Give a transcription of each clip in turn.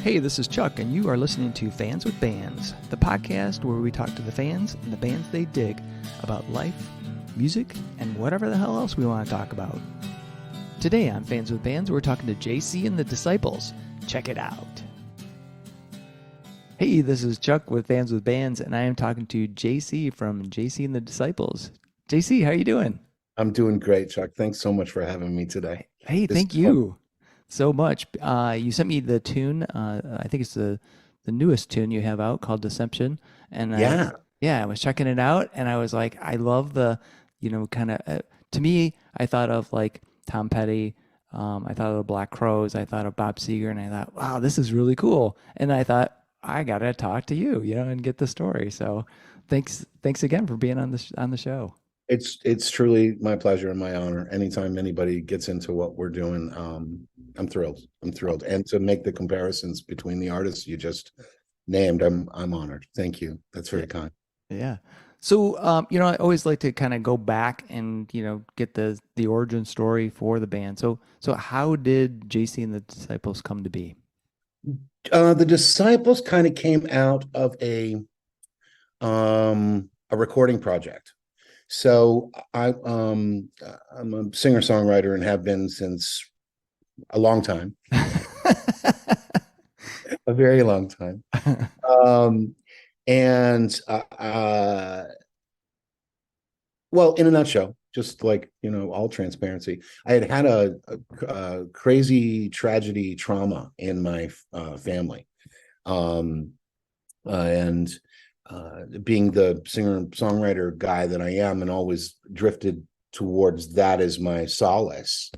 Hey, this is Chuck, and you are listening to Fans with Bands, the podcast where we talk to the fans and the bands they dig about life, music, and whatever the hell else we want to talk about. Today on Fans with Bands, we're talking to JC and the Disciples. Check it out. Hey, this is Chuck with Fans with Bands, and I am talking to JC from JC and the Disciples. JC, how you doing? I'm doing great, Chuck. Thanks so much for having me today. Hey, This thank is fun. you so much. You sent me the tune. I think it's the newest tune you have out called Deception. And Yeah, yeah, I was checking it out, and I was like, I love the, kind of. To me, I thought of like Tom Petty. I thought of the Black Crowes. I thought of Bob Seger, and I thought, wow, this is really cool. And I thought, I gotta talk to you, and get the story. So, thanks again for being on the show. it's truly my pleasure and my honor. Anytime anybody gets into what we're doing, I'm thrilled. I'm thrilled. And to make the comparisons between the artists you just named, I'm honored. Thank you. That's Yeah. very kind. Yeah. So, I always like to kind of go back and, get the origin story for the band. So how did JC and the Disciples come to be? The Disciples kind of came out of a recording project. So I'm a singer-songwriter and have been since a long time, a very long time. Um, and Well, in a nutshell, just like, all transparency, I had a crazy tragedy trauma in my family. Um, and Being the singer and songwriter guy that I am and always drifted towards that as my solace,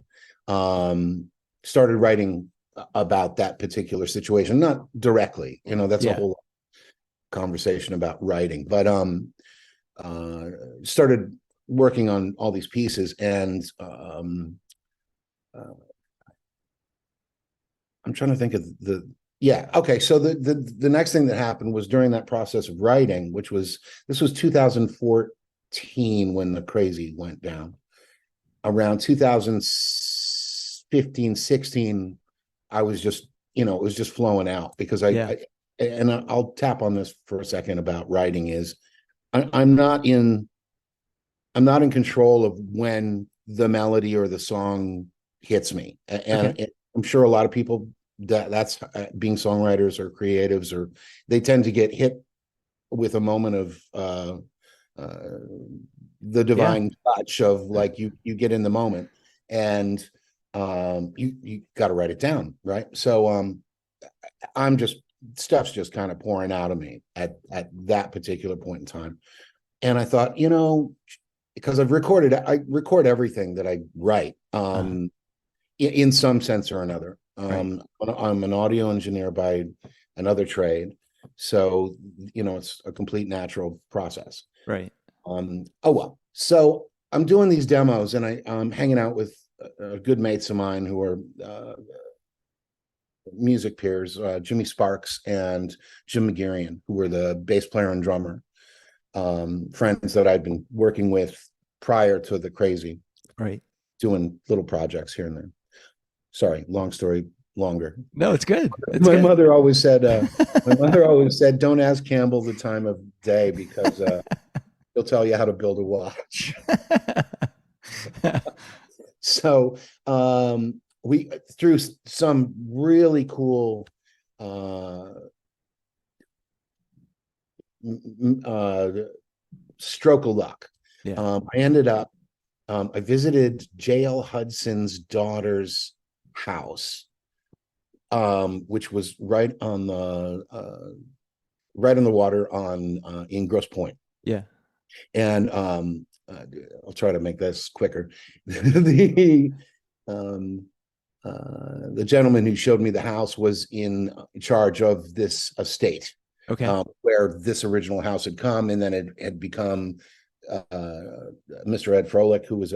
started writing about that particular situation, not directly, that's a Yeah. whole conversation about writing, but started working on all these pieces, and uh, I'm trying to think of the yeah, okay. So the next thing that happened was during that process of writing, this was 2014 when the crazy went down. Around 2015, 16, I was just, it was just flowing out because Yeah. and I'll tap on this for a second about writing is I'm not in control of when the melody or the song hits me. Okay. And I'm sure a lot of people that's being songwriters or creatives, or they tend to get hit with a moment of uh, the Yeah. divine touch of like you get in the moment, and you got to write it down, right? So I'm just stuff's just kind of pouring out of me at that particular point in time. And I thought, because I record everything that I write, Uh, in some sense or another. right. I'm an audio engineer by another trade, so it's a complete natural process. Right. Oh well, so I'm doing these demos, and I'm hanging out with good mates of mine who are music peers, Jimmy Sparks and Jim McGarrian, who were the bass player and drummer, friends that I'd been working with prior to the crazy, Right. doing little projects here and there. Sorry, long story longer. No, it's good. It's My good. mother always said, don't ask Campbell the time of day because he'll tell you how to build a watch. So we through some really cool uh, uh, stroke of luck. Yeah. I ended up, I visited J.L. Hudson's daughter's house, which was right on the water on in Grosse Pointe. Yeah. And I'll try to make this quicker. the the gentleman who showed me the house was in charge of this estate, Okay. where this original house had come, and then it had become Mr. Ed Froelich, who was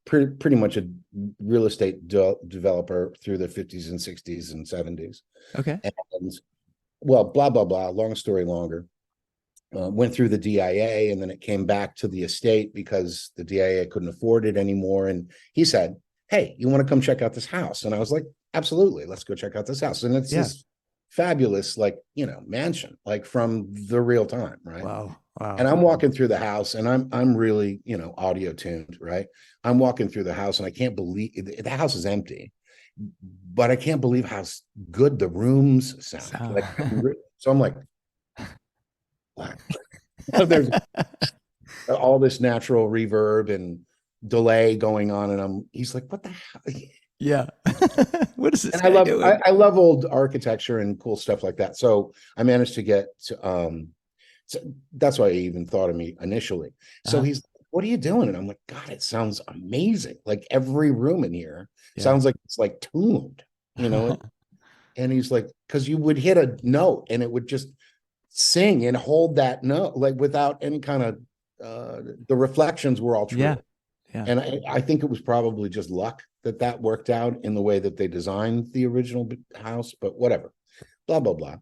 pretty much a real estate developer through the 50s and 60s and 70s. Okay. And well, blah, blah, blah, long story longer. Went through the DIA, and then it came back to the estate because the DIA couldn't afford it anymore. And he said, "Hey, you want to come check out this house?" And I was like, "Absolutely, let's go check out this house." And it's Yeah. this fabulous, like, mansion, like from the real time, right? Wow. Wow. And I'm walking through the house, and I'm really, audio tuned, right? I'm walking through the house, and I can't believe the house is empty, but I can't believe how good the rooms sound. So, Like, so I'm like, wow. There's all this natural reverb and delay going on, and he's like, what the hell? yeah. What is this And guy doing? I love old architecture and cool stuff like that. So I managed to get to, so that's why he even thought of me initially. So Uh-huh. he's, what are you doing? And I'm like, God, it sounds amazing. Like every room in here Yeah. sounds like it's like tuned, you know? And he's like, because you would hit a note and it would just sing and hold that note, like without any kind of, the reflections were all true. Yeah. Yeah. And I think it was probably just luck that worked out in the way that they designed the original house, but whatever, blah, blah, blah.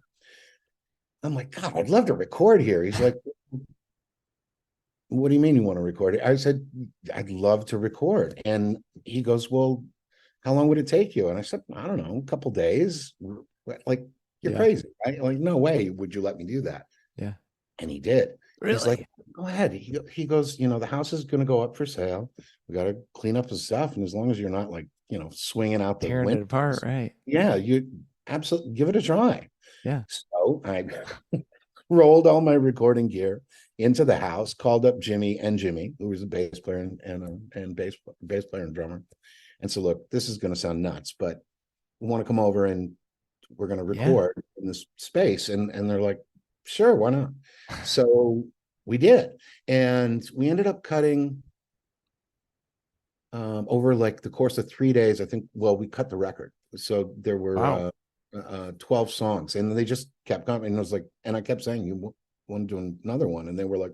I'm like, God, I'd love to record here. He's like, what do you mean you want to record it? I said, I'd love to record. And he goes, well, how long would it take you? And I said, I don't know, a couple days. Like, you're Yeah. crazy. Right? Like, no way would you let me do that. Yeah. And he did. He's like, Really? go ahead. He goes, the house is going to go up for sale. We got to clean up the stuff. And as long as you're not like, swinging out the Tearing it apart, windows, right? yeah, you absolutely give it a try. Yeah. So I rolled all my recording gear into the house, called up Jimmy, who was a bass player and bass player and drummer, and said, look, this is going to sound nuts, but we want to come over and we're going to Yeah. record in this space. And they're like, sure, why not? So we did. And we ended up cutting over like the course of 3 days. I think, well, we cut the record. So there were Wow. 12 songs, and they just kept coming. And I was like, and I kept saying, you want to do another one? And they were like,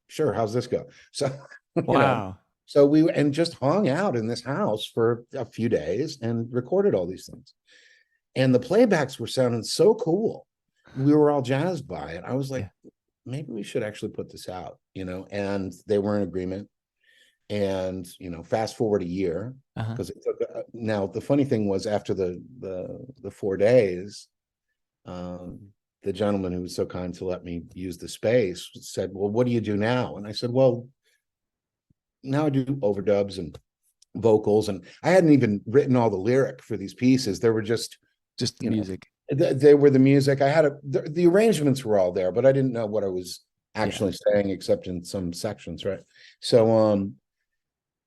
sure, how's this go? So, Wow. so we and just hung out in this house for a few days and recorded all these things. And the playbacks were sounding so cool. We were all jazzed by it. I was like, Yeah. maybe we should actually put this out, and they were in agreement. And, fast forward a year, Uh-huh. because it took, now the funny thing was after the 4 days, the gentleman who was so kind to let me use the space said, well, what do you do now? And I said, well, now I do overdubs and vocals, and I hadn't even written all the lyric for these pieces. They were just, Just the you know, music. they were the music. I had the arrangements were all there, but I didn't know what I was Yeah. actually saying, except in some sections, right? So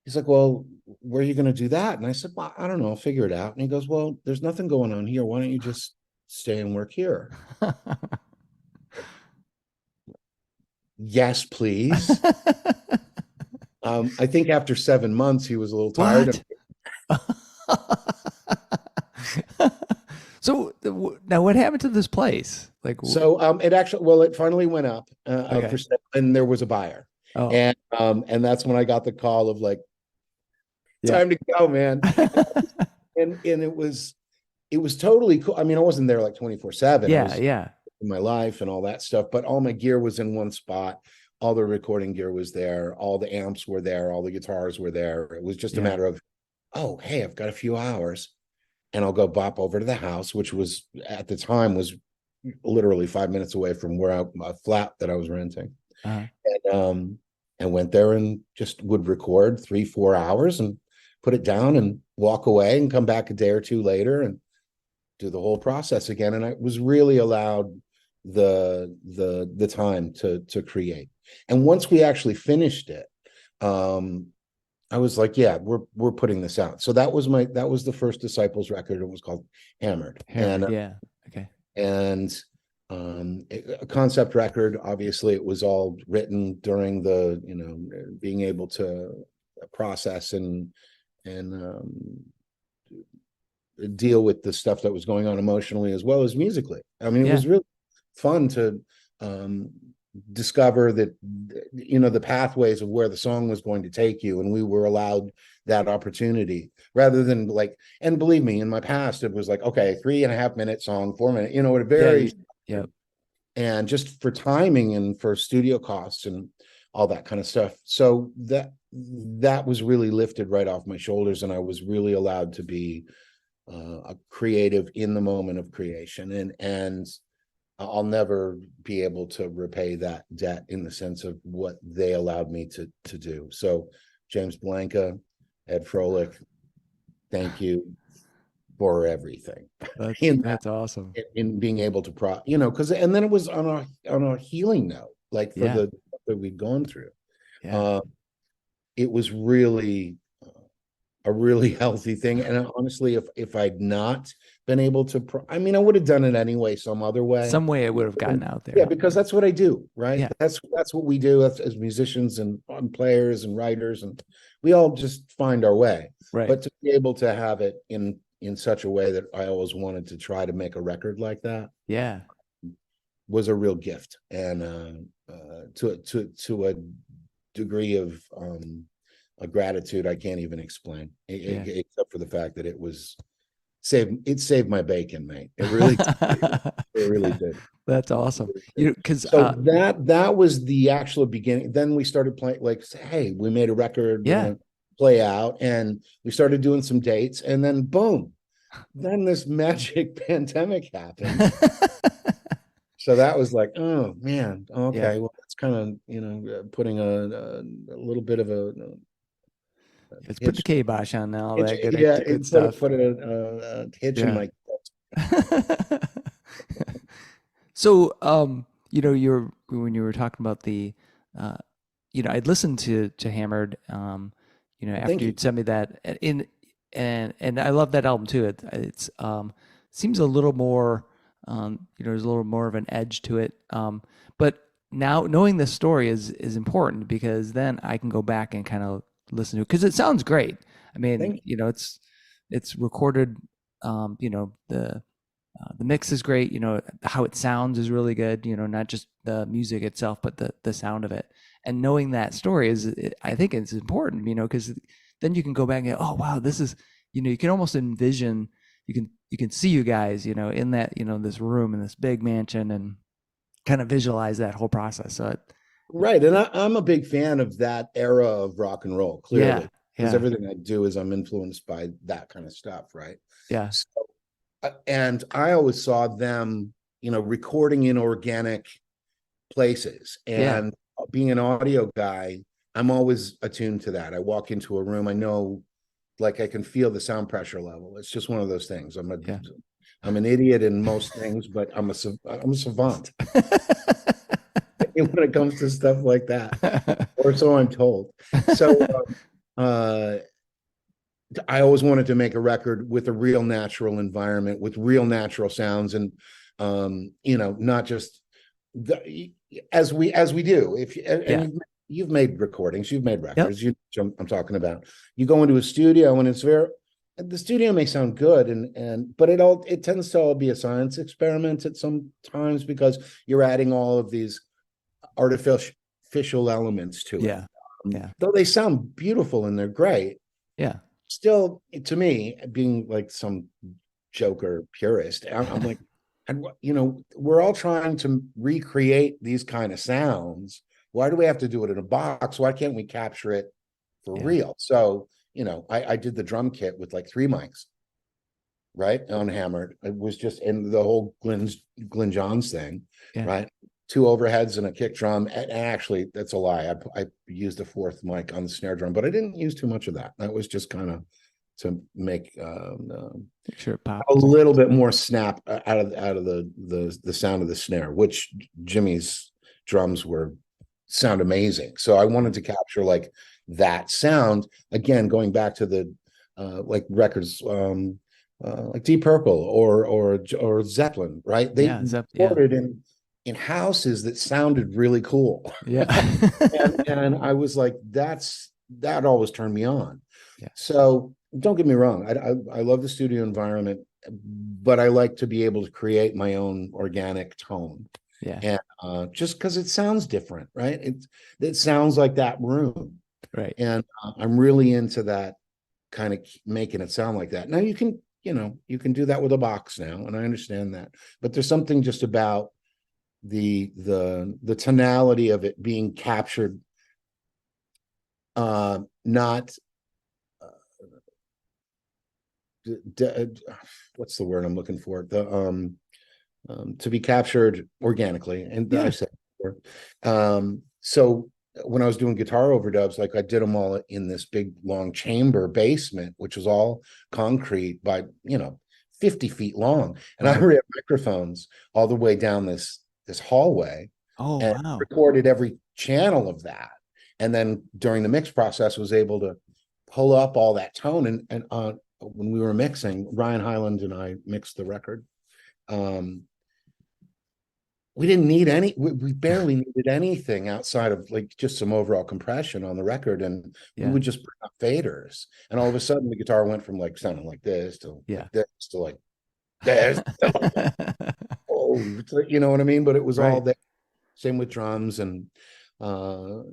he's like, well, where are you going to do that? And I said, well, I don't know, I'll figure it out. And he goes, well, there's nothing going on here. Why don't you just stay and work here? Yes, please. I think after 7 months, he was a little tired. So now what happened to this place? Like, So it actually, well, it finally went up Okay. for sale, and there was a buyer. oh, And that's when I got the call of like, yeah. time to go, man. And it was totally cool. I mean, I wasn't there like 24/7. I was Yeah. in my life and all that stuff, but all my gear was in one spot. All the recording gear was there. All the amps were there. All the guitars were there. It was just a Yeah. matter of, oh, hey, I've got a few hours, and I'll go bop over to the house, which was at the time was literally 5 minutes away from where a flat that I was renting. Uh-huh. And went there and just would record 3-4 hours and put it down and walk away and come back a day or two later and do the whole process again. And I was really allowed the time to create. And once we actually finished it, I was like, yeah, we're putting this out. So that was the first Disciples record. It was called Hammered. Hammered, yeah. Okay. And a concept record. Obviously, it was all written during the being able to process and deal with the stuff that was going on emotionally as well as musically. I mean, it Yeah. was really fun to discover that the pathways of where the song was going to take you, and we were allowed that opportunity rather than like, and believe me, in my past it was like, okay, 3.5 minute song, 4 minute, it varies. Yeah. And just for timing and for studio costs and all that kind of stuff. So that was really lifted right off my shoulders, and I was really allowed to be a creative in the moment of creation, and I'll never be able to repay that debt in the sense of what they allowed me to do. So James Blanca, Ed Froelich, thank you for everything in that, That's awesome. in being able to because and then it was on a healing note, like for Yeah. the that we'd gone through. Yeah. Uh, it was really a really healthy thing. And honestly, if I'd not been able to, I mean, I would have done it anyway, some other way. Some way it would have gotten out Yeah, there. because that's what I do, right? Yeah. That's what we do as musicians and players and writers, and we all just find our way. Right. But to be able to have it in such a way that I always wanted to try to make a record like that Yeah. was a real gift, and to a degree of a gratitude I can't even explain, Yeah. except for the fact that it saved my bacon, mate. It really it really did. That's awesome. Because So that was the actual beginning. Then we started playing, like, hey, we made a record, we're yeah. gonna play out, and we started doing some dates, and then boom, then this magic pandemic happened. So that was like, oh man, okay, Yeah. well, that's kind of putting a little bit of a Let's put the hitch. kibosh on all Hitch, that good, yeah, good put stuff. a hitch in Yeah. my. So, you're when you were talking about the, uh, I'd listened to Hammered, after Thank you. you'd sent me that and I love that album too. It's seems a little more, there's a little more of an edge to it. But now knowing this story is important because then I can go back and kind of listen to it because it sounds great. I mean, Thank you. it's recorded, the mix is great. How it sounds is really good. Not just the music itself, but the sound of it. And knowing that story I think it's important. Because then you can go back and go, oh wow, this is, you can almost envision. You can see you guys, in that, this room in this big mansion, and kind of visualize that whole process. So Right, and I'm a big fan of that era of rock and roll, yeah, clearly, because yeah, everything I do is I'm influenced by that kind of stuff, right? yeah, So, and I always saw them, recording in organic places, yeah, and being an audio guy, I'm always attuned to that. I walk into a room, I know, like, I can feel the sound pressure level. It's just one of those things. yeah. I'm an idiot in most things, but I'm a savant when it comes to stuff like that, or so I'm told. So uh, I always wanted to make a record with a real natural environment, with real natural sounds, and not just as we do. If Yeah. and you've made recordings, you've made Yep. records. I'm talking about. You go into a studio and the studio may sound good, but it tends to all be a science experiment at some times because you're adding all of these artificial elements to it. Yeah. Yeah. Though they sound beautiful and they're great, Yeah. still, to me, being like some joker purist, I'm like, and we're all trying to recreate these kind of sounds. Why do we have to do it in a box? Why can't we capture it for Yeah. real? So, I did the drum kit with like 3 mics, right? Unhammered. It was just in the whole Glyn Johns thing, Yeah. right? 2 overheads and a kick drum. And actually, that's a lie. I used a 4th mic on the snare drum, but I didn't use too much of that. That was just kind of to make Make sure it pops. a little bit more snap out of the sound of the snare, which Jimmy's drums sound amazing. So I wanted to capture like that sound again, going back to the like records like Deep Purple or Zeppelin, right? They Yeah. recorded in houses that sounded really cool. Yeah. and I was like, that always turned me on. Yeah. So don't get me wrong, I love the studio environment, but I like to be able to create my own organic tone. Yeah. And just because it sounds different, right? It sounds like that room, Right. and I'm really into that kind of making it sound like that. Now you can do that with a box now, and I understand that, but there's something just about the tonality of it being captured, not what's the word I'm looking for? To be captured organically, and Yeah. I've said before. So when I was doing guitar overdubs, like I did them all in this big long chamber basement, which was all concrete by 50 feet long, and I Right. ran microphones all the way down this hallway Oh, and wow. recorded every channel of that, and then during the mix process was able to pull up all that tone, and when we were mixing, Ryan Hyland and I mixed the record. We didn't need we barely needed anything outside of like just some overall compression on the record, and we Yeah. would just put up faders, and all of a sudden the guitar went from like sounding like this to Yeah. like this to like this. Oh, you know what I mean? But it was all Right. there. Same with drums, and the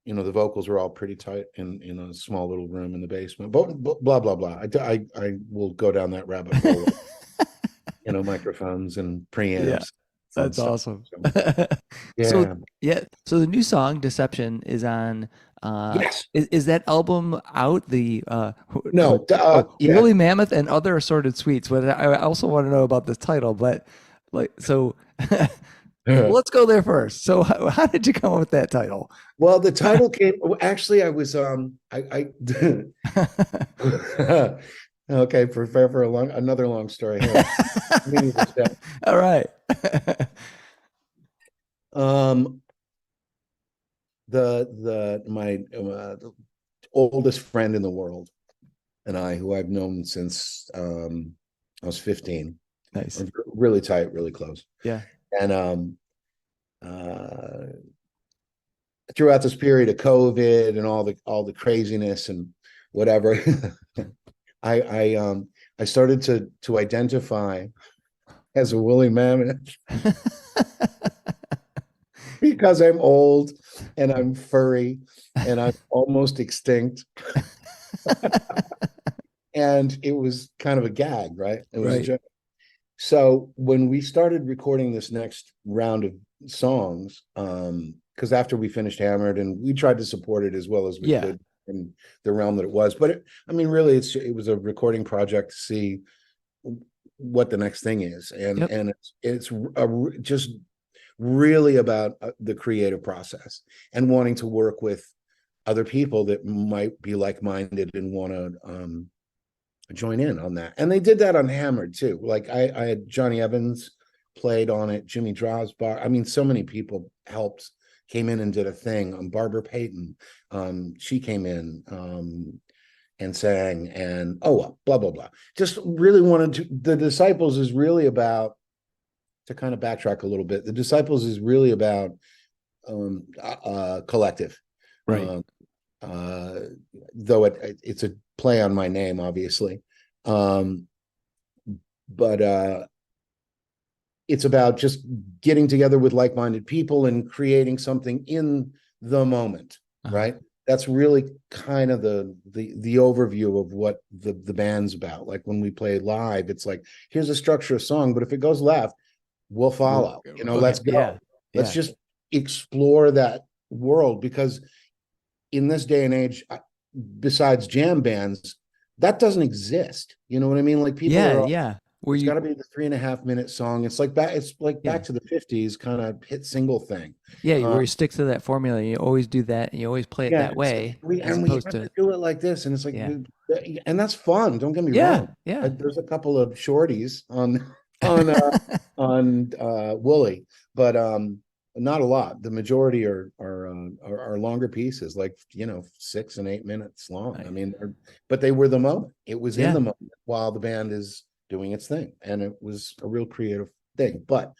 vocals were all pretty tight in a small little room in the basement. But blah blah blah. I will go down that rabbit hole. Microphones and Yeah. preamps, fun That's stuff. awesome. So, So yeah. yeah, so the new song Deception is on Yes. is that album out? The No. Yeah. Woolly Mammoth and Other Assorted Sweets. But I also want to know about this title, but like so let's go there first. So how did you come up with that title? Well, the title came. Actually, I was I okay, for another long story here. All right. My oldest friend in the world and I, who I've known since I was 15. Nice. We're really tight, really close. Yeah. And throughout this period of COVID and all the craziness and whatever, I started to identify as a woolly mammoth because I'm old and I'm furry and I'm almost extinct. And it was kind of a gag, right? It was a joke. So when we started recording this next round of songs, because after we finished Hammered, and we tried to support it as well as we could in the realm that it was, but really it was a recording project to see what the next thing is, and it's just really about the creative process and wanting to work with other people that might be like-minded and want to join in on that. And they did that on Hammered too. Like I had Johnny Evans played on it, Jimmy Drosbar. I mean, so many people came in and did a thing. Barbara Payton, she came in and sang, and blah blah blah. Just really wanted to. The Disciples is really about, to kind of backtrack a little bit. The Disciples is really about collective, right? Though it's a play on my name, obviously, but it's about just getting together with like-minded people and creating something in the moment, right? That's really kind of the overview of what the band's about. Like when we play live, it's like, here's a structure of song, but if it goes left, we'll follow. Let's go. Yeah. Let's just explore that world, because in this day and age, besides jam bands, that doesn't exist. You know what I mean? Like people it's got to be the 3.5 minute song. It's like back to the 50s kind of hit single thing. Yeah, where you stick to that formula. You always do that, and you always play it that way. We have to do it like this, and it's like, and that's fun. Don't get me wrong. Yeah. There's a couple of shorties on Woolly, but not a lot. The majority are longer pieces, like 6 and 8 minutes long. Right. I mean, but they were the moment. It was in the moment while the band is doing its thing, and it was a real creative thing. But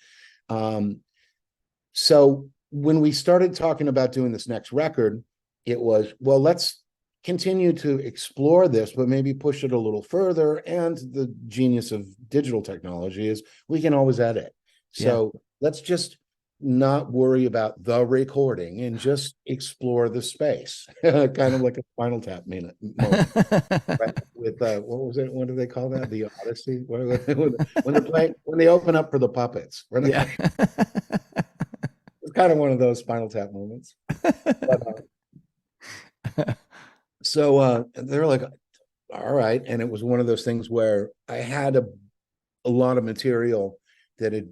so when we started talking about doing this next record, it was, well, let's continue to explore this, but maybe push it a little further. And the genius of digital technology is we can always edit. So let's just not worry about the recording and just explore the space, kind of like a Spinal Tap moment, right? With what was it? What do they call that? The Odyssey? When they open up for the puppets. It's kind of one of those Spinal Tap moments. But, so they're like, all right. And it was one of those things where I had a lot of material that had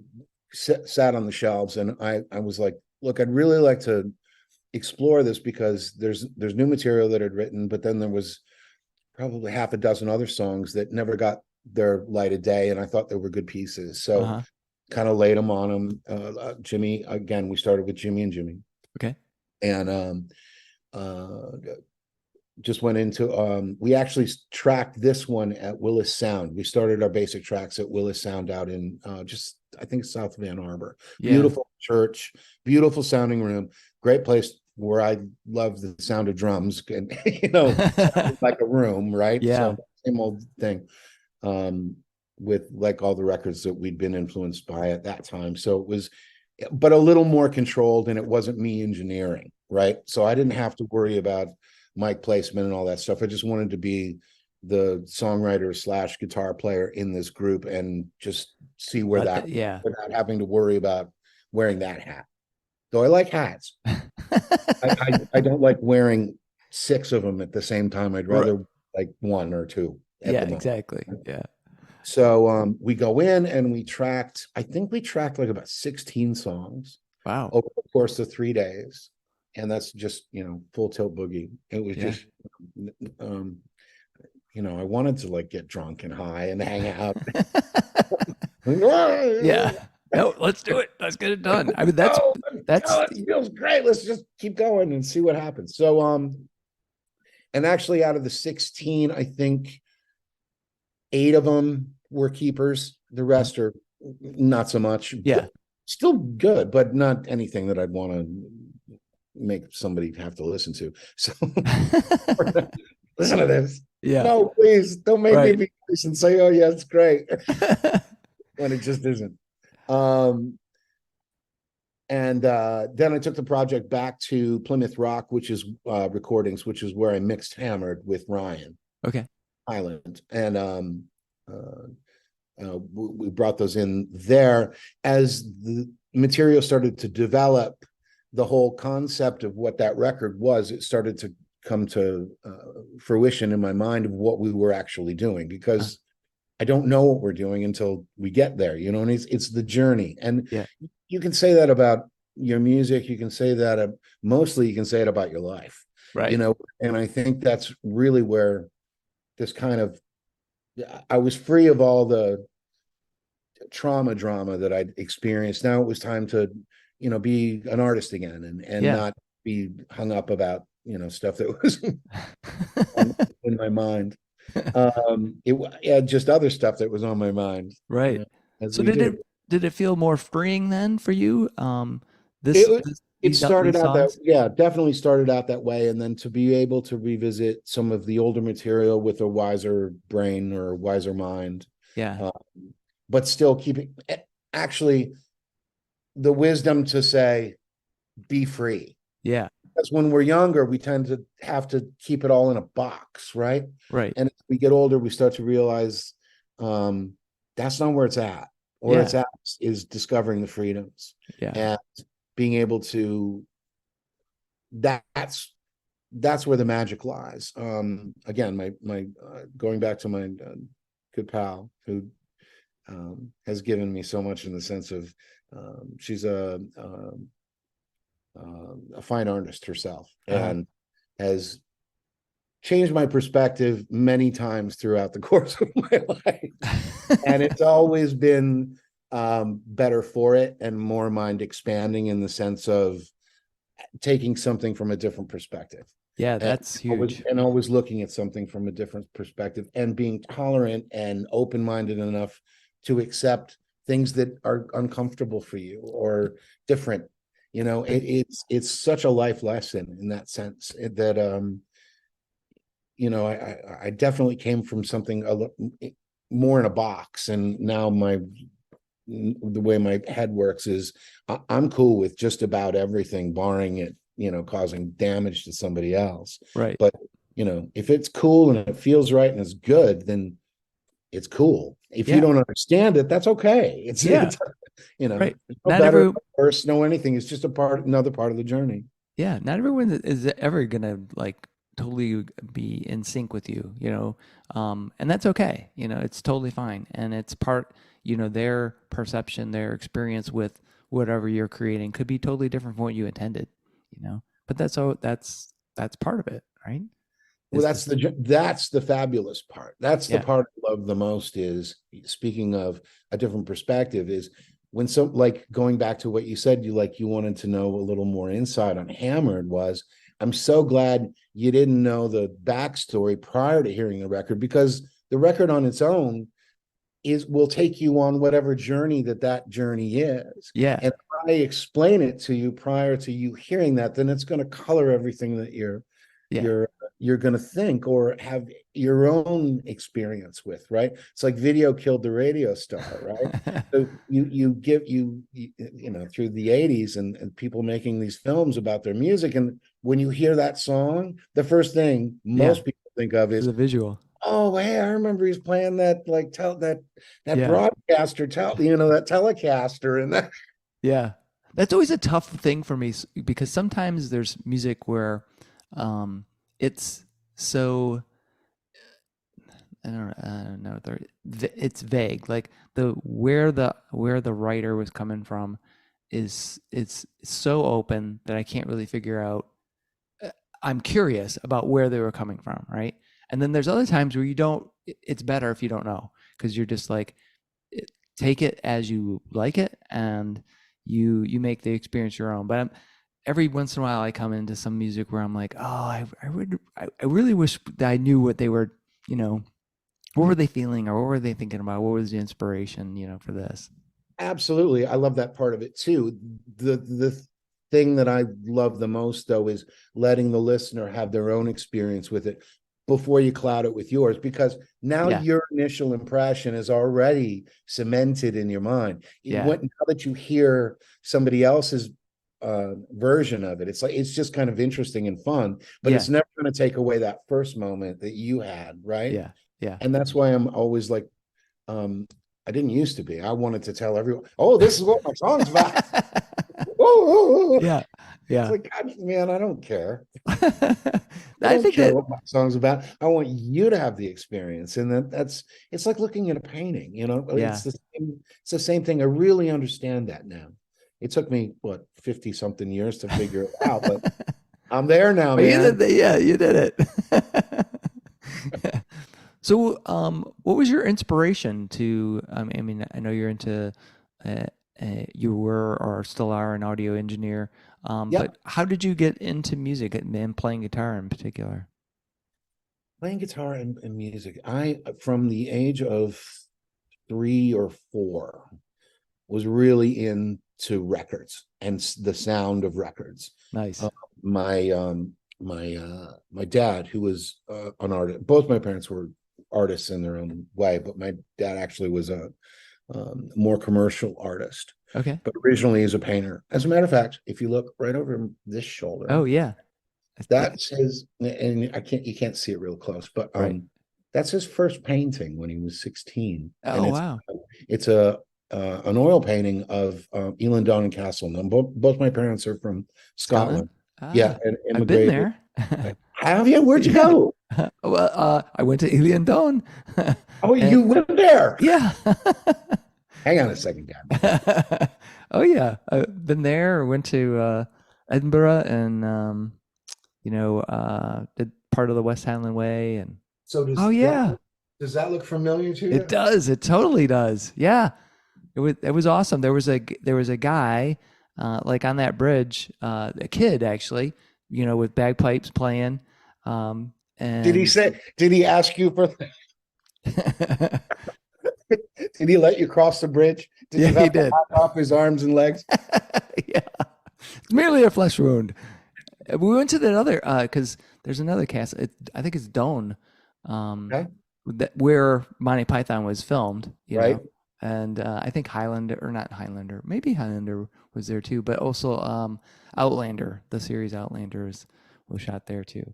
sat on the shelves, and I was like, look, I'd really like to explore this because there's new material that I'd written, but then there was probably half a dozen other songs that never got their light of day, and I thought they were good pieces. So Uh-huh. kind of laid them on them. Jimmy, again, we started with Jimmy and Jimmy, Okay. and uh, just went into we actually tracked this one at Willis Sound. We started our basic tracks at Willis Sound out in just I think south of Ann Arbor. Yeah. Beautiful church, beautiful sounding room, great place where I love the sound of drums and sounded like a room, right? Yeah. So same old thing. With like all the records that we'd been influenced by at that time. So it was, but a little more controlled, and it wasn't me engineering, right? So I didn't have to worry about mic placement and all that stuff. I just wanted to be the songwriter slash guitar player in this group and just see where that Yeah. without having to worry about wearing that hat. Though I like hats. I don't like wearing six of them at the same time. I'd Right. rather like one or two at Yeah, the moment. exactly. Yeah. So we go in and I think we tracked like about 16 songs Wow. over the course of 3 days. And that's just, full tilt boogie. It was Yeah. just, um, I wanted to like get drunk and high and hang out. Yeah. No, let's do it. Let's get it done. I mean, that's It feels great. Let's just keep going and see what happens. So, and actually out of the 16, I think 8 of them were keepers. The rest are not so much. yeah. Still good, but not anything that I'd want to make somebody have to listen to. So listen to this. Yeah. No, please don't make Right. me be nice and say, "Oh yeah, it's great," when it just isn't. And then I took the project back to Plymouth Rock, which is recordings, which is where I mixed Hammered with Ryan Okay. Highland, and we brought those in there as the material started to develop. The whole concept of what that record was, it started to come to fruition in my mind of what we were actually doing, because I don't know what we're doing until we get there, and it's the journey. And Yeah. you can say that about your music. You can say that mostly you can say it about your life, Right. and I think that's really where this kind of, I was free of all the drama that I'd experienced. Now it was time to, be an artist again and Yeah. not be hung up about, stuff that was in my mind. Just other stuff that was on my mind. Right. As So we do. did it feel more freeing then for you? It These started out songs? definitely started out that way. And then to be able to revisit some of the older material with a wiser brain or a wiser mind, Yeah. but still keeping actually the wisdom to say, be free. Yeah. Because when we're younger, we tend to have to keep it all in a box, right? Right. And as we get older, we start to realize that's not where it's at. Where it's at is discovering the freedoms. Yeah. And being able to, that's where the magic lies. Again, my going back to my good pal who has given me so much in the sense of she's a fine artist herself, and has changed my perspective many times throughout the course of my life. And it's always been better for it and more mind expanding in the sense of taking something from a different perspective. Yeah, that's huge. Always looking at something from a different perspective and being tolerant and open-minded enough to accept things that are uncomfortable for you or different. It's such a life lesson in that sense that I definitely came from something more in a box, and now the way my head works is I'm cool with just about everything, barring it, causing damage to somebody else. Right. But, if it's cool and it feels right and it's good, then it's cool. If you don't understand it, that's okay. It's right. No better, worse, no anything. It's just another part of the journey. Yeah. Not everyone is ever gonna like totally be in sync with you, you know, and that's okay. You know, it's totally fine, and it's part, you know, their perception, their experience with whatever you're creating could be totally different from what you intended, you know. But that's part of it, right? Well, Is this, that's the fabulous part. That's the yeah, part I love the most is, speaking of a different perspective, is when some, like going back to what you said, you wanted to know a little more insight on Hammered. Was I'm so glad you didn't know the backstory prior to hearing the record, because the record on its own is will take you on whatever journey that journey is. yeah, And if I explain it to you prior to you hearing that, then it's going to color everything that yeah. you're you're going to think or have your own experience with, right? It's like video killed the radio star, right? So you know, through the 80s, and people making these films about their music, and when you hear that song, the first thing Yeah, most people think of is, the visual. oh, hey, I remember he's playing that, like, that Yeah, broadcaster, that Telecaster, and that. yeah. That's always a tough thing for me because sometimes there's music where it's so I don't know. It's vague. Like where the writer was coming from is it's so open that I can't really figure out. uh, I'm curious about where they were coming from, right? And then there's other times where you don't. It's better if you don't know because you're just like take it as you like it, and you make the experience your own. But every once in a while, I come into some music where I'm like, oh, I really wish that I knew what they were, you know, what were they feeling or what were they thinking about? What was the inspiration, you know, for this? Absolutely. I love that part of it too. The thing that I love the most, though, is letting the listener have their own experience with it before you cloud it with yours, because now Yeah, your initial impression is already cemented in your mind. yeah, Now that you hear somebody else's version of it, it's just kind of interesting and fun, but yeah, it's never going to take away that first moment that you had, right? yeah, yeah. And that's why I'm always like, um, I didn't used to be. I wanted to tell everyone, oh, this is what my song's about. Whoa. Yeah, It's yeah. like, God, man, I don't care. I I don't think care that, what my song's about. I want you to have the experience. And that's it's like looking at a painting, you know. yeah. It's the same thing. I really understand that now. It took me, what, 50 something years to figure it out, but I'm there now, Well, you did man. that. Yeah, you did it. So, what was your inspiration to? I mean, I know you're into, uh, you were or still are an audio engineer. Yeah. But how did you get into music and playing guitar in particular? Playing guitar and music. I, from the age of 3 or 4, was really into records and the sound of records. Uh, Nice. my my dad, who was an artist. Both my parents were artists in their own way, but my dad actually was a more commercial artist. Okay. But originally, he's a painter. As a matter of fact, if you look right over this shoulder, Oh yeah. Yeah. that's his. And you can't see it real close, but Right. that's his first painting when he was 16, and Oh wow. it's a an oil painting of Elandon Castle. Now, both my parents are from Scotland. Scotland. Yeah, Ah, and I've been immigrated. there. Have you? Where'd you Yeah. go? Well, I went to Ilion Don. Oh, And you went there. yeah. Hang on a second, Dad. Oh yeah, I've been there. Went to Edinburgh and did part of the West Highland Way and So oh yeah, does that look familiar to it you? does. It totally does. Yeah, it was awesome. There was a guy like on that bridge, a kid actually, with bagpipes playing, and Did he ask you for, did he let you cross the bridge? Did yeah, you he have to did. hack off his arms and legs? Yeah, it's merely a flesh wound. We went to that other because there's another cast. I think it's Doan, um, Okay. where Monty Python was filmed. Right. And I think Highlander or not Highlander, maybe Highlander was there too, but also Outlander, the series Outlander was shot there too.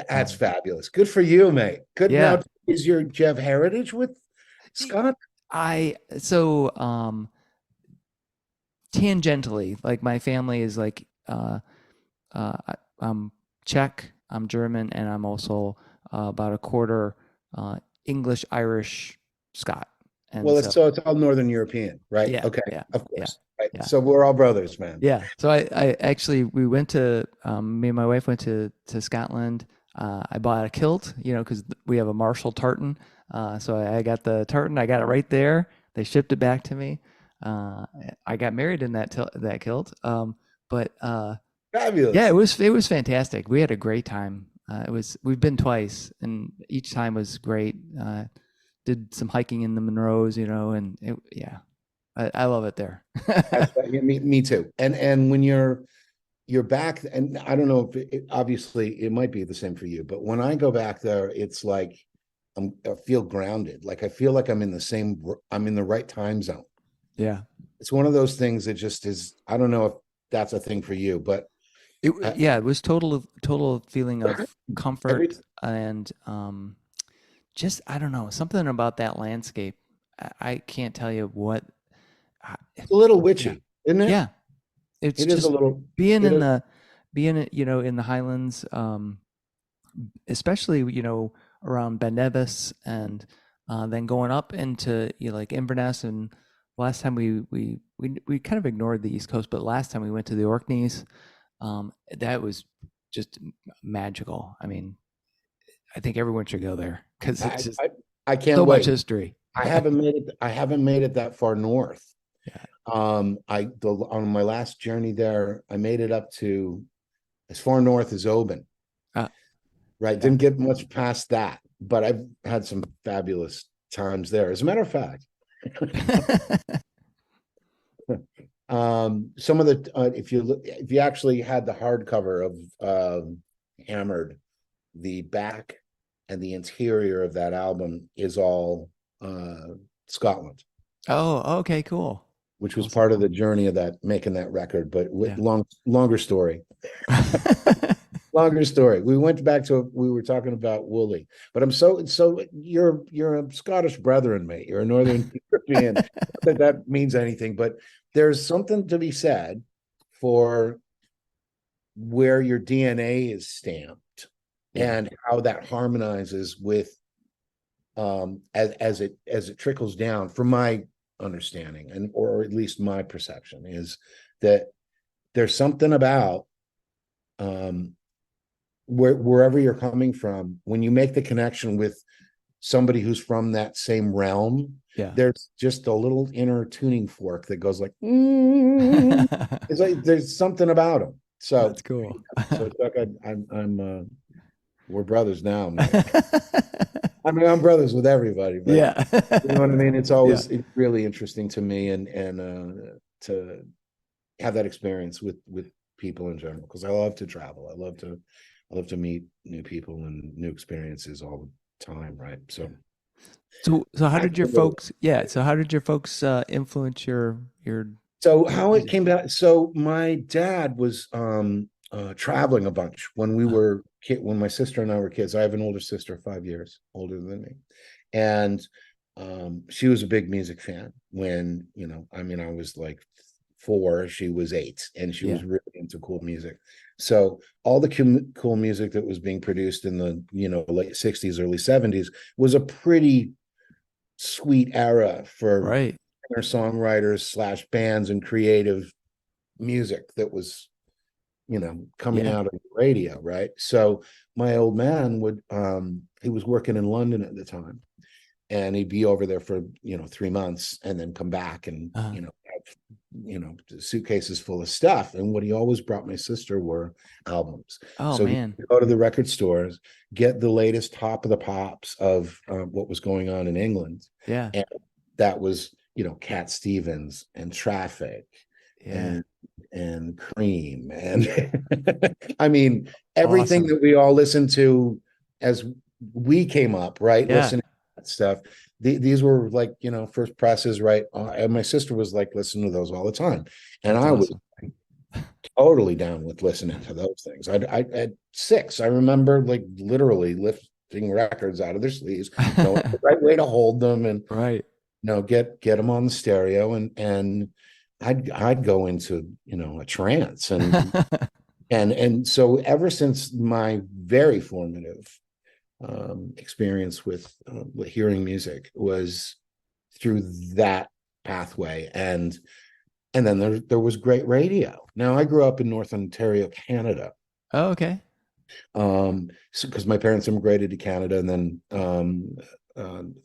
That's Um, fabulous. Good for you, mate. Good. yeah, Now, do you have heritage with Scott? I so tangentially, like my family is like uh, I'm Czech I'm German, and I'm also about a quarter English, Irish, Scot. And Well, so, it's all Northern European, right? yeah, Okay, yeah, of yeah, course. Right. yeah. So we're all brothers, man. Yeah. So I actually we went to me and my wife went to Scotland. I bought a kilt, because we have a Marshall tartan. So I got the tartan. I got it right there. They shipped it back to me. Uh, I got married in that kilt. But yeah, Fabulous. it was fantastic. We had a great time. We've been twice, and each time was great. Did some hiking in the Monroes, and yeah, I love it there. Yeah, me too. And when you're back, and I don't know if obviously it might be the same for you, but when I go back there, it's like I feel grounded. Like I feel like I'm in the right time zone. Yeah. It's one of those things that just is. I don't know if that's a thing for you, but uh, Yeah, it was total feeling of every comfort and just I don't know, something about that landscape. I can't tell you what. it's a little Yeah, witchy, isn't it? yeah. It's It is a just little. being It in is. the being in the Highlands, especially around Ben Nevis, and then going up into like Inverness. And last time we kind of ignored the East Coast, but last time we went to the Orkneys. That was just magical. I mean, I think everyone should go there because it's I, just I I can't so much wait. history. I haven't made it that far north. Yeah. On my last journey there, I made it up to as far north as Oban. Uh, Right. yeah. Didn't get much past that, but I've had some fabulous times there. As a matter of fact, some of the if you actually had the hardcover of Hammered, the back and the interior of that album is all Scotland, Oh, okay, cool. which was Awesome. part of the journey of that making that record. But Yeah. longer story. Longer story. We went back to we were talking about Woolly, but I'm so you're a Scottish brethren, mate. You're a Northern European. Not that that means anything, but there's something to be said for where your DNA is stamped Yeah. and how that harmonizes with as it trickles down. From my understanding, and or at least my perception, is that there's something about wherever you're coming from, when you make the connection with somebody who's from that same realm, Yeah. there's just a little inner tuning fork that goes like, it's like there's something about them. That's cool. So it's like we're brothers now, man. I mean, I'm brothers with everybody, but Yeah. you know what I mean? Yeah. It's really interesting to me, and to have that experience with people in general, because I love to travel. I love to meet new people and new experiences all the time, right? So So how did your absolutely. folks, influence your So how it music? came back. So my dad was traveling a bunch when when my sister and I were kids. I have an older sister, 5 years older than me. And she was a big music fan when, I mean, I was like 4, she was 8, and she Yeah. was really into cool music. So all the cool music that was being produced in the, late 60s, early 70s was a pretty sweet era for Right. songwriters slash bands and creative music that was, coming Yeah. out of the radio, right? So my old man he was working in London at the time, and he'd be over there for 3 months and then come back and Uh, have suitcases full of stuff. And what he always brought my sister were albums. oh So he'd man. go to the record stores, get the latest top of the pops of what was going on in England, Yeah. and that was Cat Stevens and Traffic Yeah. and Cream and I mean everything Awesome. that we all listened to as we came up, right? Yeah. Listening to that stuff. These were like first presses, right? And my sister was like listening to those all the time, and That's I was awesome. totally down with listening to those things. I at 6, I remember like literally lifting records out of their sleeves, knowing the right way to hold them, and Right. get them on the stereo, and I'd go into a trance, and And so ever since my very formative experience with hearing music was through that pathway. And then there was great radio. Now I grew up in North Ontario, Canada. Oh, okay. So because my parents immigrated to Canada, and then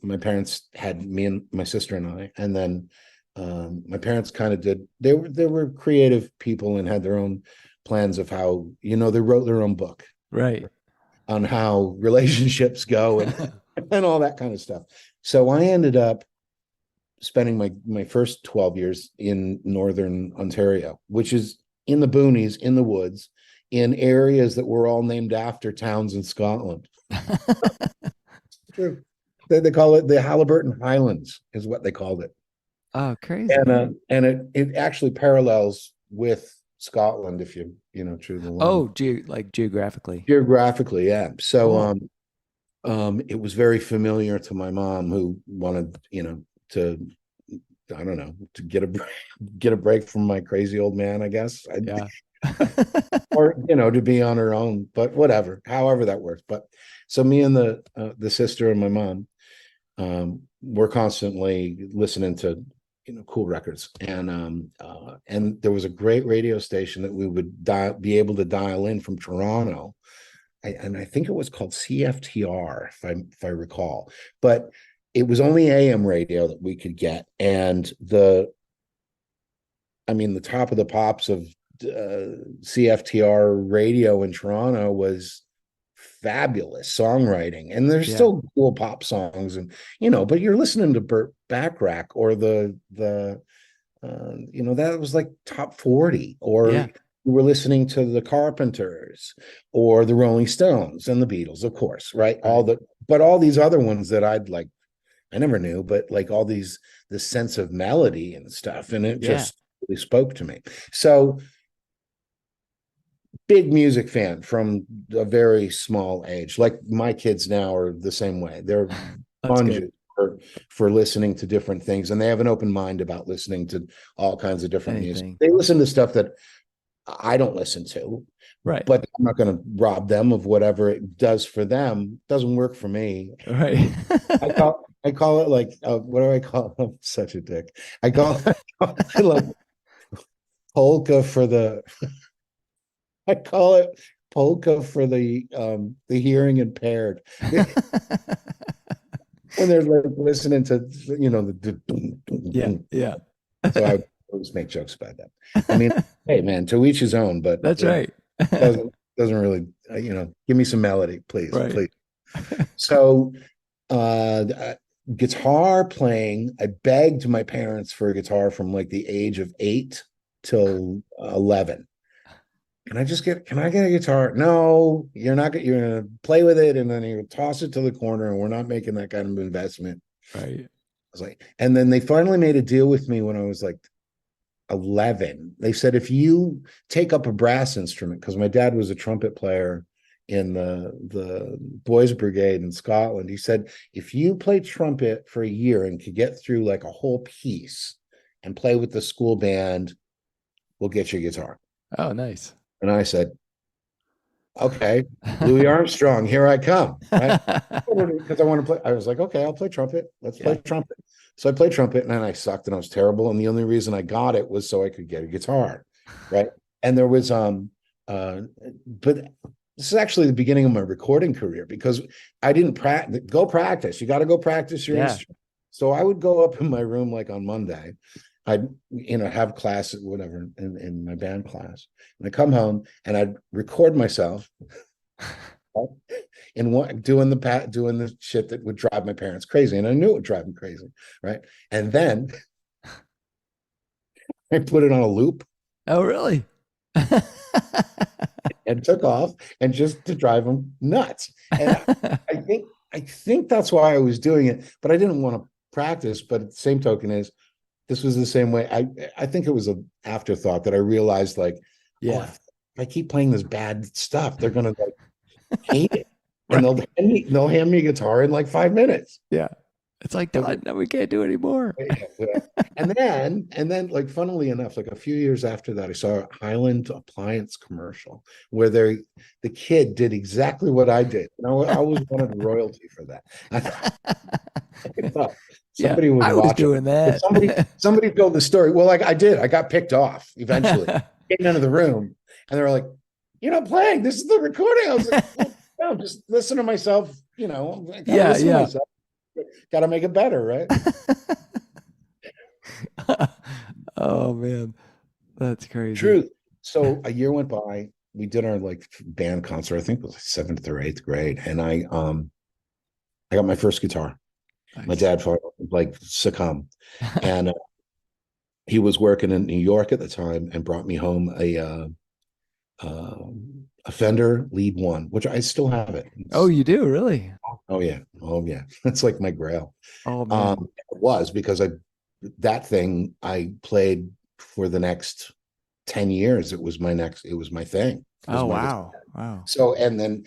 my parents had me and my sister and I, and then my parents kind of did. They were creative people and had their own plans of how, they wrote their own book Right. on how relationships go and all that kind of stuff. So I ended up spending my first 12 years in Northern Ontario, which is in the boonies, in the woods, in areas that were all named after towns in Scotland. True. They call it the Haliburton Highlands, is what they called it. Oh, crazy. And it actually parallels with Scotland, if true the line. Oh, like geographically. Geographically, yeah. So Cool. it was very familiar to my mom, who wanted, to, I don't know, to get a break from my crazy old man, I guess. Yeah. Or, to be on her own, but whatever, however that works. But so me and the sister and my mom, we're constantly listening to, cool records. And there was a great radio station that we would be able to dial in from Toronto. And I think it was called CFTR, if I recall. But it was only AM radio that we could get. And the top of the pops of CFTR radio in Toronto was fabulous songwriting, and there's still cool pop songs, and but you're listening to Burt Bacharach or the that was like top 40, or you were listening to the Carpenters or the Rolling Stones and the Beatles, of course, right? But all these other ones that I never knew, but like all this sense of melody and stuff, and it just really spoke to me. So big music fan from a very small age. Like my kids now are the same way. They're sponges for listening to different things, and they have an open mind about listening to all kinds of different music. They listen to stuff that I don't listen to, right? But I'm not going to rob them of whatever it does for them. It doesn't work for me, right? I call it like what do I call it? I'm such a dick. I call it like polka for the. I call it polka for the hearing impaired. When they're like listening to yeah. So I always make jokes about that. I mean, hey man, to each his own, but that's right. doesn't really give me some melody, please, please. So guitar playing, I begged my parents for a guitar from like the age of 8 till 11. Can I get a guitar? No, you're not. You're gonna play with it, and then you toss it to the corner, and we're not making that kind of investment. Right. I was like, and then they finally made a deal with me when I was like 11. They said, if you take up a brass instrument, because my dad was a trumpet player in the Boys Brigade in Scotland. He said, if you play trumpet for a year and could get through like a whole piece and play with the school band, we'll get you a guitar. Oh, nice. And I said, okay, Louis Armstrong, here I come. Right? Because I want to play. I was like, okay, I'll play trumpet. Let's play trumpet. So I played trumpet, and then I sucked and I was terrible. And the only reason I got it was so I could get a guitar. Right. And there was but this is actually the beginning of my recording career, because I didn't practice. You got to go practice your instrument. So I would go up in my room like on Monday. I'd have class, whatever, in my band class, and I come home and I'd record myself in doing the shit that would drive my parents crazy, and I knew it would drive them crazy, right? And then I put it on a loop. Oh, really? And took off, and just to drive them nuts. And I think that's why I was doing it, but I didn't want to practice. But at the same token is, this was the same way. I think it was an afterthought that I realized, like, if I keep playing this bad stuff, they're gonna like hate it, and they'll hand me a guitar in like 5 minutes. Yeah, It's like, done. No, we can't do it anymore. Yeah, yeah. And then, like, funnily enough, like a few years after that, I saw a Highland appliance commercial where the kid did exactly what I did. And I always wanted royalty for that. I thought Yeah, somebody would I was watch it. doing If that. somebody told the story. Well, like I did. I got picked off eventually. Getting into the room, and they were like, "You're not playing. This is the recording." I was like, well, "No, just listen to myself. I gotta Yeah, listen to yeah. myself. Got to make it better, right?" Oh man, that's crazy. True. So a year went by. We did our like band concert. I think it was like seventh or eighth grade, and I got my first guitar. My Nice. dad like succumbed, and he was working in New York at the time and brought me home a Fender Lead One, which I still have it. Oh, you do really? Oh yeah, that's like my grail. Oh man. It was because that thing I played for the next 10 years. It was my thing. It was Oh my wow. Wow. so and then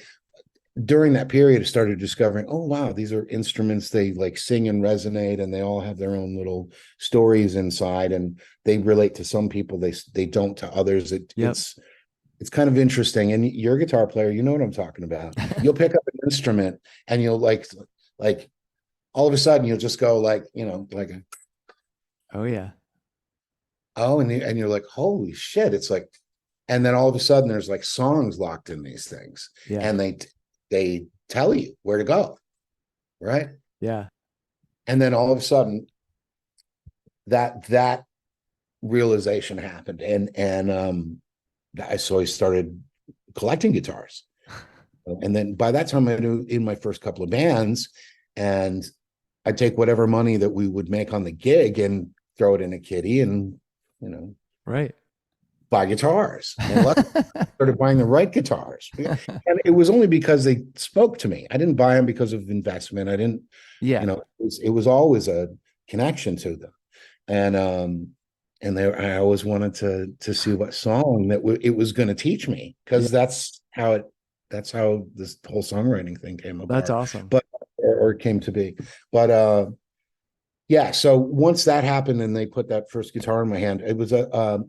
during that period I started discovering, oh wow, these are instruments, they like sing and resonate, and they all have their own little stories inside, and they relate to some people, they don't to others. Yep. It's kind of interesting. And you're a guitar player, you know what I'm talking about. You'll pick up an instrument and you'll like all of a sudden you'll just go like, like, Oh yeah. oh, and you're like, holy shit. It's like, and then all of a sudden there's like songs locked in these things, Yeah. and they tell you where to go, right? Yeah. And then all of a sudden that realization happened, so I started collecting guitars. And then by that time I knew in my first couple of bands, and I'd take whatever money that we would make on the gig and throw it in a kitty and, Right. buy guitars. And luckily, I started buying the right guitars. And it was only because they spoke to me. I didn't buy them because of investment. I didn't, Yeah. it was always a connection to them. And I always wanted to see what song it was going to teach me, Yeah. because that's how this whole songwriting thing came That's apart, awesome. but or came to be. But yeah, so once that happened and they put that first guitar in my hand, it was a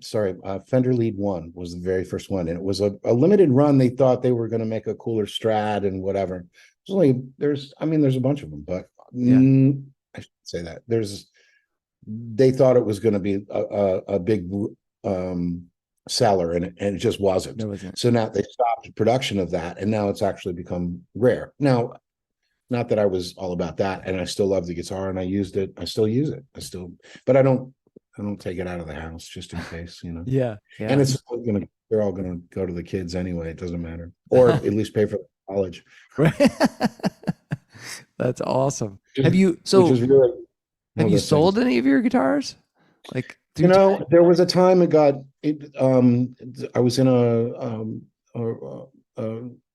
Fender Lead One was the very first one, and it was a limited run. They thought they were going to make a cooler Strat and whatever. There's a bunch of them, but Yeah. I should say that they thought it was going to be a big seller, and it just wasn't. No, isn't. So now they stopped production of that, and now it's actually become rare. Now, not that I was all about that, and I still love the guitar, and I still use it. But I don't take it out of the house just in case, Yeah. And Yeah. they're all gonna go to the kids anyway. It doesn't matter, or at least pay for college. Right. That's awesome. Which is really Have one of you the things. sold any of your guitars? Like through time? There was a time I was in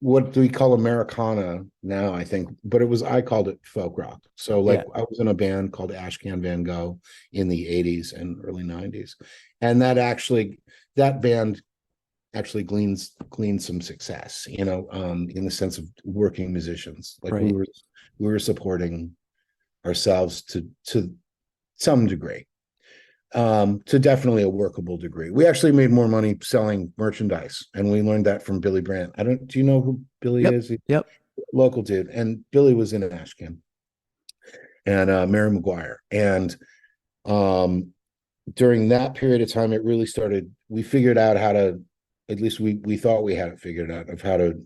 what do we call Americana now, I think, but I called it folk rock. So like Yeah. I was in a band called Ashcan Van Gogh in the 80s and early 90s. And that band actually gleaned some success, in the sense of working musicians. Like Right. we were supporting ourselves to some degree, to definitely a workable degree. We actually made more money selling merchandise, and we learned that from Billy Brandt. Do you know who Billy Yep. is? He's Yep. a local dude, and Billy was in Ashcan, and Mary McGuire. And during that period of time, it really started. We figured out how to, at least we thought we had it figured out, of how to.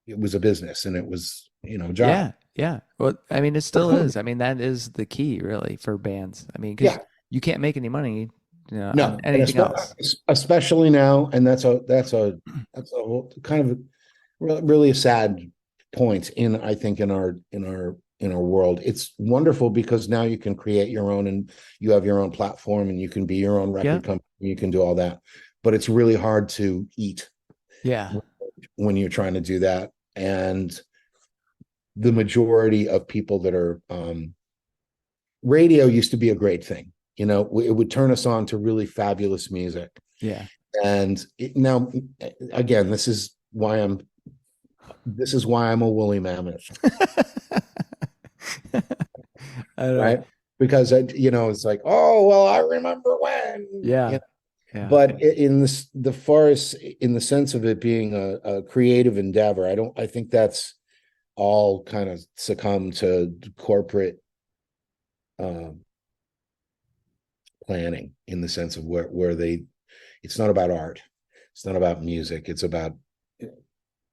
It was a business, and it was a job. Yeah. Yeah. Well, I mean, it still is. I mean, that is the key really for bands. I mean, because Yeah. you can't make any money, No, on anything else. especially now, and that's a whole kind of really a sad point I think in our world. It's wonderful because now you can create your own, and you have your own platform, and you can be your own record Yeah. company. You can do all that, but it's really hard to eat Yeah. when you're trying to do that. And the majority of people that are radio used to be a great thing. It would turn us on to really fabulous music. Yeah. And now, again, this is why I'm a woolly mammoth. I know. right? Because it's like, oh well, I remember when, Yeah. Yeah. but in this the forest, in the sense of it being a creative endeavor, I think that's all kind of succumb to corporate um planning, in the sense of where they it's not about art, it's not about music, it's about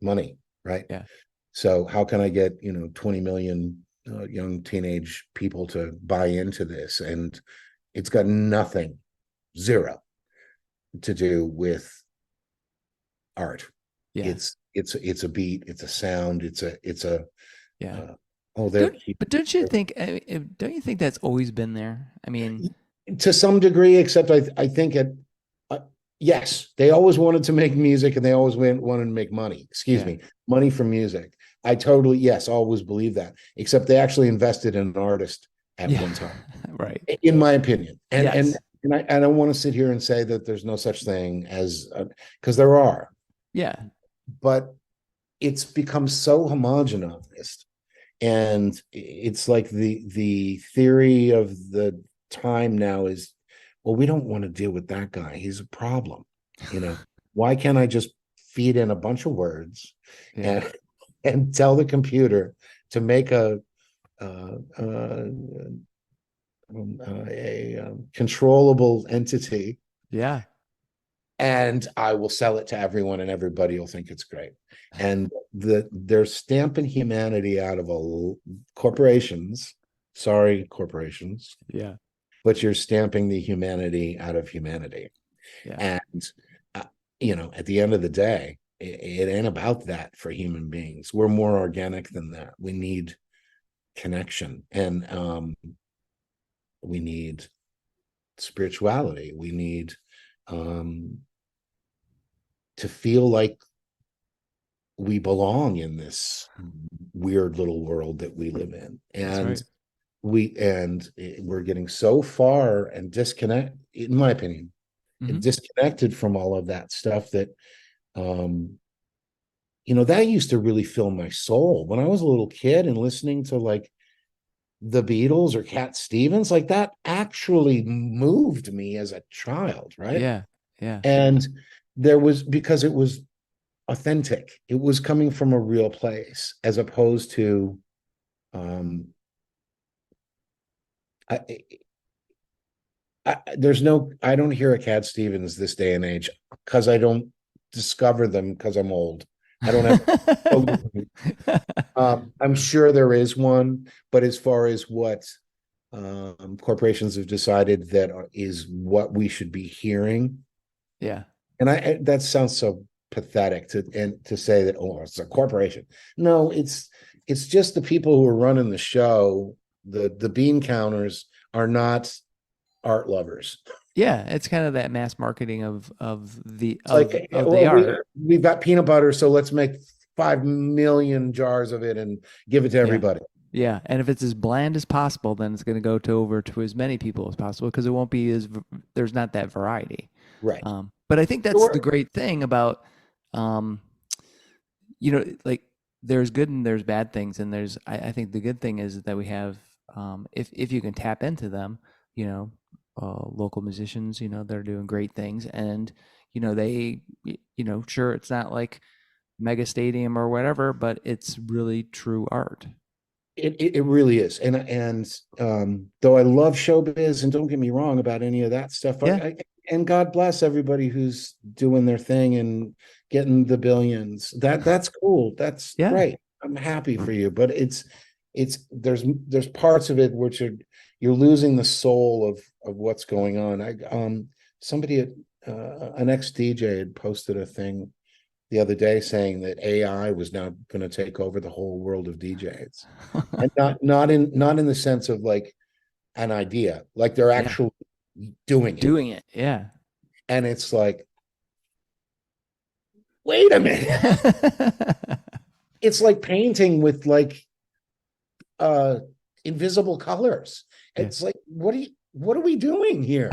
money, right? Yeah. So how can I get 20 million young teenage people to buy into this? And it's got nothing, zero, to do with art. Yeah. It's a beat, it's a sound, it's a Yeah. uh, oh there Don't but don't you think don't you think that's always been there? I mean, to some degree, except I think uh, yes, they always wanted to make music, and they always wanted to make money. Excuse yeah. me, money from music. I totally, yes, always believe that. Except they actually invested in an artist at Yeah. one time, Right. in my opinion. And Yes. and I don't want to sit here and say that there's no such thing as, because there are, Yeah. but it's become so homogenized, and it's like the theory of the time now is, well, we don't want to deal with that guy, he's a problem, you know why can't I just feed in a bunch of words Yeah. and and tell the computer to make uh, uh, a controllable entity, Yeah. and I will sell it to everyone, and everybody will think it's great. And they're stamping humanity out of corporations. Sorry, corporations, Yeah. but you're stamping the humanity out of humanity. Yeah. And uh, at the end of the day, it ain't about that for human beings. We're more organic than that. We need connection, and we need spirituality. We need um, to feel like we belong in this weird little world that we live in. That's right. We're getting so far and in my opinion, and Hmm. disconnected from all of that stuff, that um that used to really fill my soul when I was a little kid, and listening to like the Beatles or Cat Stevens, like that actually moved me as a child, right? Yeah. Yeah. And there was, because it was authentic, it was coming from a real place, as opposed to um I, I don't hear a Cat Stevens this day and age, because I don't discover them, because I'm old. I don't have I'm sure there is one, but as far as what corporations have decided is what we should be hearing, Yeah. and that sounds so pathetic to say that, oh, it's a corporation. No, it's just the people who are running the show. The bean counters are not art lovers. Yeah. It's kind of that mass marketing It's like, of the well, art. we've got peanut butter, so let's make 5 million jars of it and give it to Yeah. everybody. Yeah, and if it's as bland as possible, then it's going to go to over to as many people as possible because it won't be there's not that variety. Right. But I think that's the great thing about, um, like there's good and there's bad things, and I think the good thing is that we have, if you can tap into them, you know, local musicians, they're doing great things, and sure, it's not like mega stadium or whatever, but it's really true art. It really is, and though I love showbiz, and don't get me wrong about any of that stuff, Yeah, and God bless everybody who's doing their thing and getting the billions. That's cool. That's yeah, great. I'm happy for you, but there's parts of it which you're losing the soul of what's going on. Somebody an ex DJ had posted a thing the other day saying that AI was now going to take over the whole world of DJs, and not in the sense of like an idea, like they're yeah, actually doing it. doing it. Yeah. And it's like, wait a minute. It's like painting with like uh invisible colors. Yeah. It's like, what are we doing here?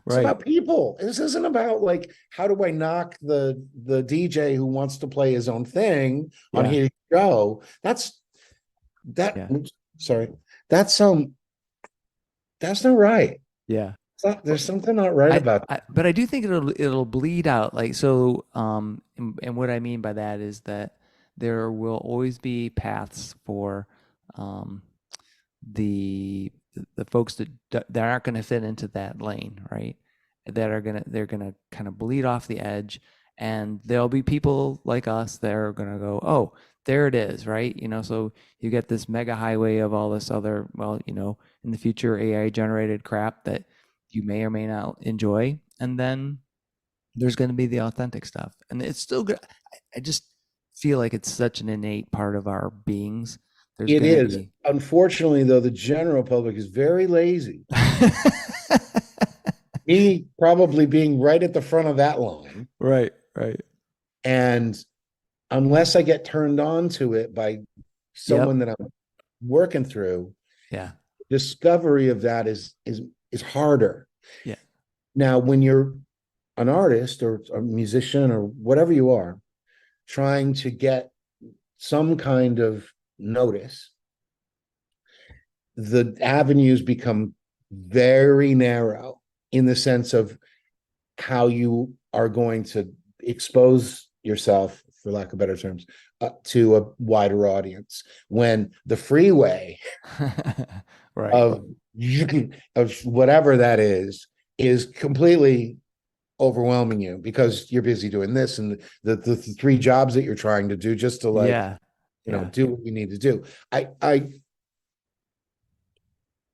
It's Right. about people. This isn't about like, how do I knock the DJ who wants to play his own thing on Yeah. his show? That Yeah. sorry. That's that's not right. Yeah. There's something not right about But I do think it'll bleed out. Like so, and what I mean by that is that there will always be paths for, um, the folks that aren't going to fit into that lane, right? They're gonna kind of bleed off the edge, and there'll be people like us that are gonna go, oh, there it is, right? You know, so you get this mega highway of all this other, well, you know, in the future AI generated crap that you may or may not enjoy, and then there's going to be the authentic stuff, and it's still good. I just feel like it's such an innate part of our beings. There's it going to is. be Unfortunately, though, the general public is very lazy. Me probably being right at the front of that line. Right, right. And unless I get turned on to it by Yep. someone that I'm working through, Yeah. discovery of that is harder. Yeah. Now, when you're an artist or a musician or whatever you are, trying to get some kind of notice, the avenues become very narrow in the sense of how you are going to expose yourself, for lack of better terms, to a wider audience. When the freeway Right. of of whatever that is completely overwhelming you because you're busy doing this and the three jobs that you're trying to do just to like Yeah. Yeah. do what you need to do. I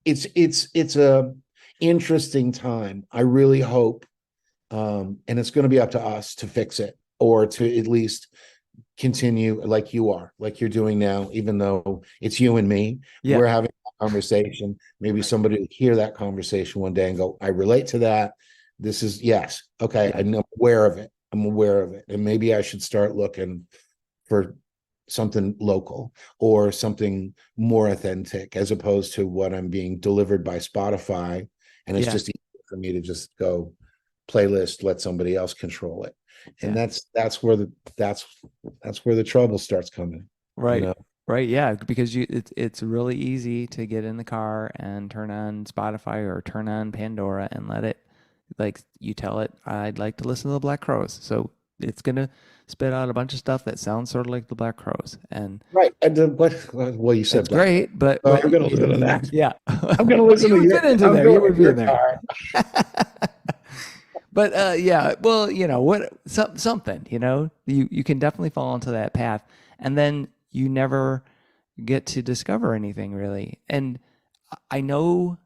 it's a interesting time. I really hope, and it's going to be up to us to fix it or to at least continue like you are, like you're doing now, even though it's you and me. Yeah. We're having a conversation. Maybe Right. somebody will hear that conversation one day and go, I relate to that. This is yes. Okay. Yeah. I'm aware of it. I'm aware of it. And maybe I should start looking for something local or something more authentic as opposed to what I'm being delivered by Spotify. And it's Yeah. just easy for me to just go playlist, let somebody else control it. And Yeah. that's where the trouble starts coming, you Right. know. Right. Yeah. Because it's really easy to get in the car and turn on Spotify or turn on Pandora and let it, like, you tell it, I'd like to listen to the Black Crows. So it's gonna spit out a bunch of stuff that sounds sort of like the Black Crows, and Right. And well, you that's said Black. great. But So I'm gonna listen to that. yeah, I'm gonna well, listen you to would your fit into I'm there. You going would in be in your there. car. But yeah, well, you know what, something, you know, you can definitely fall into that path, and then you never get to discover anything really. And I know,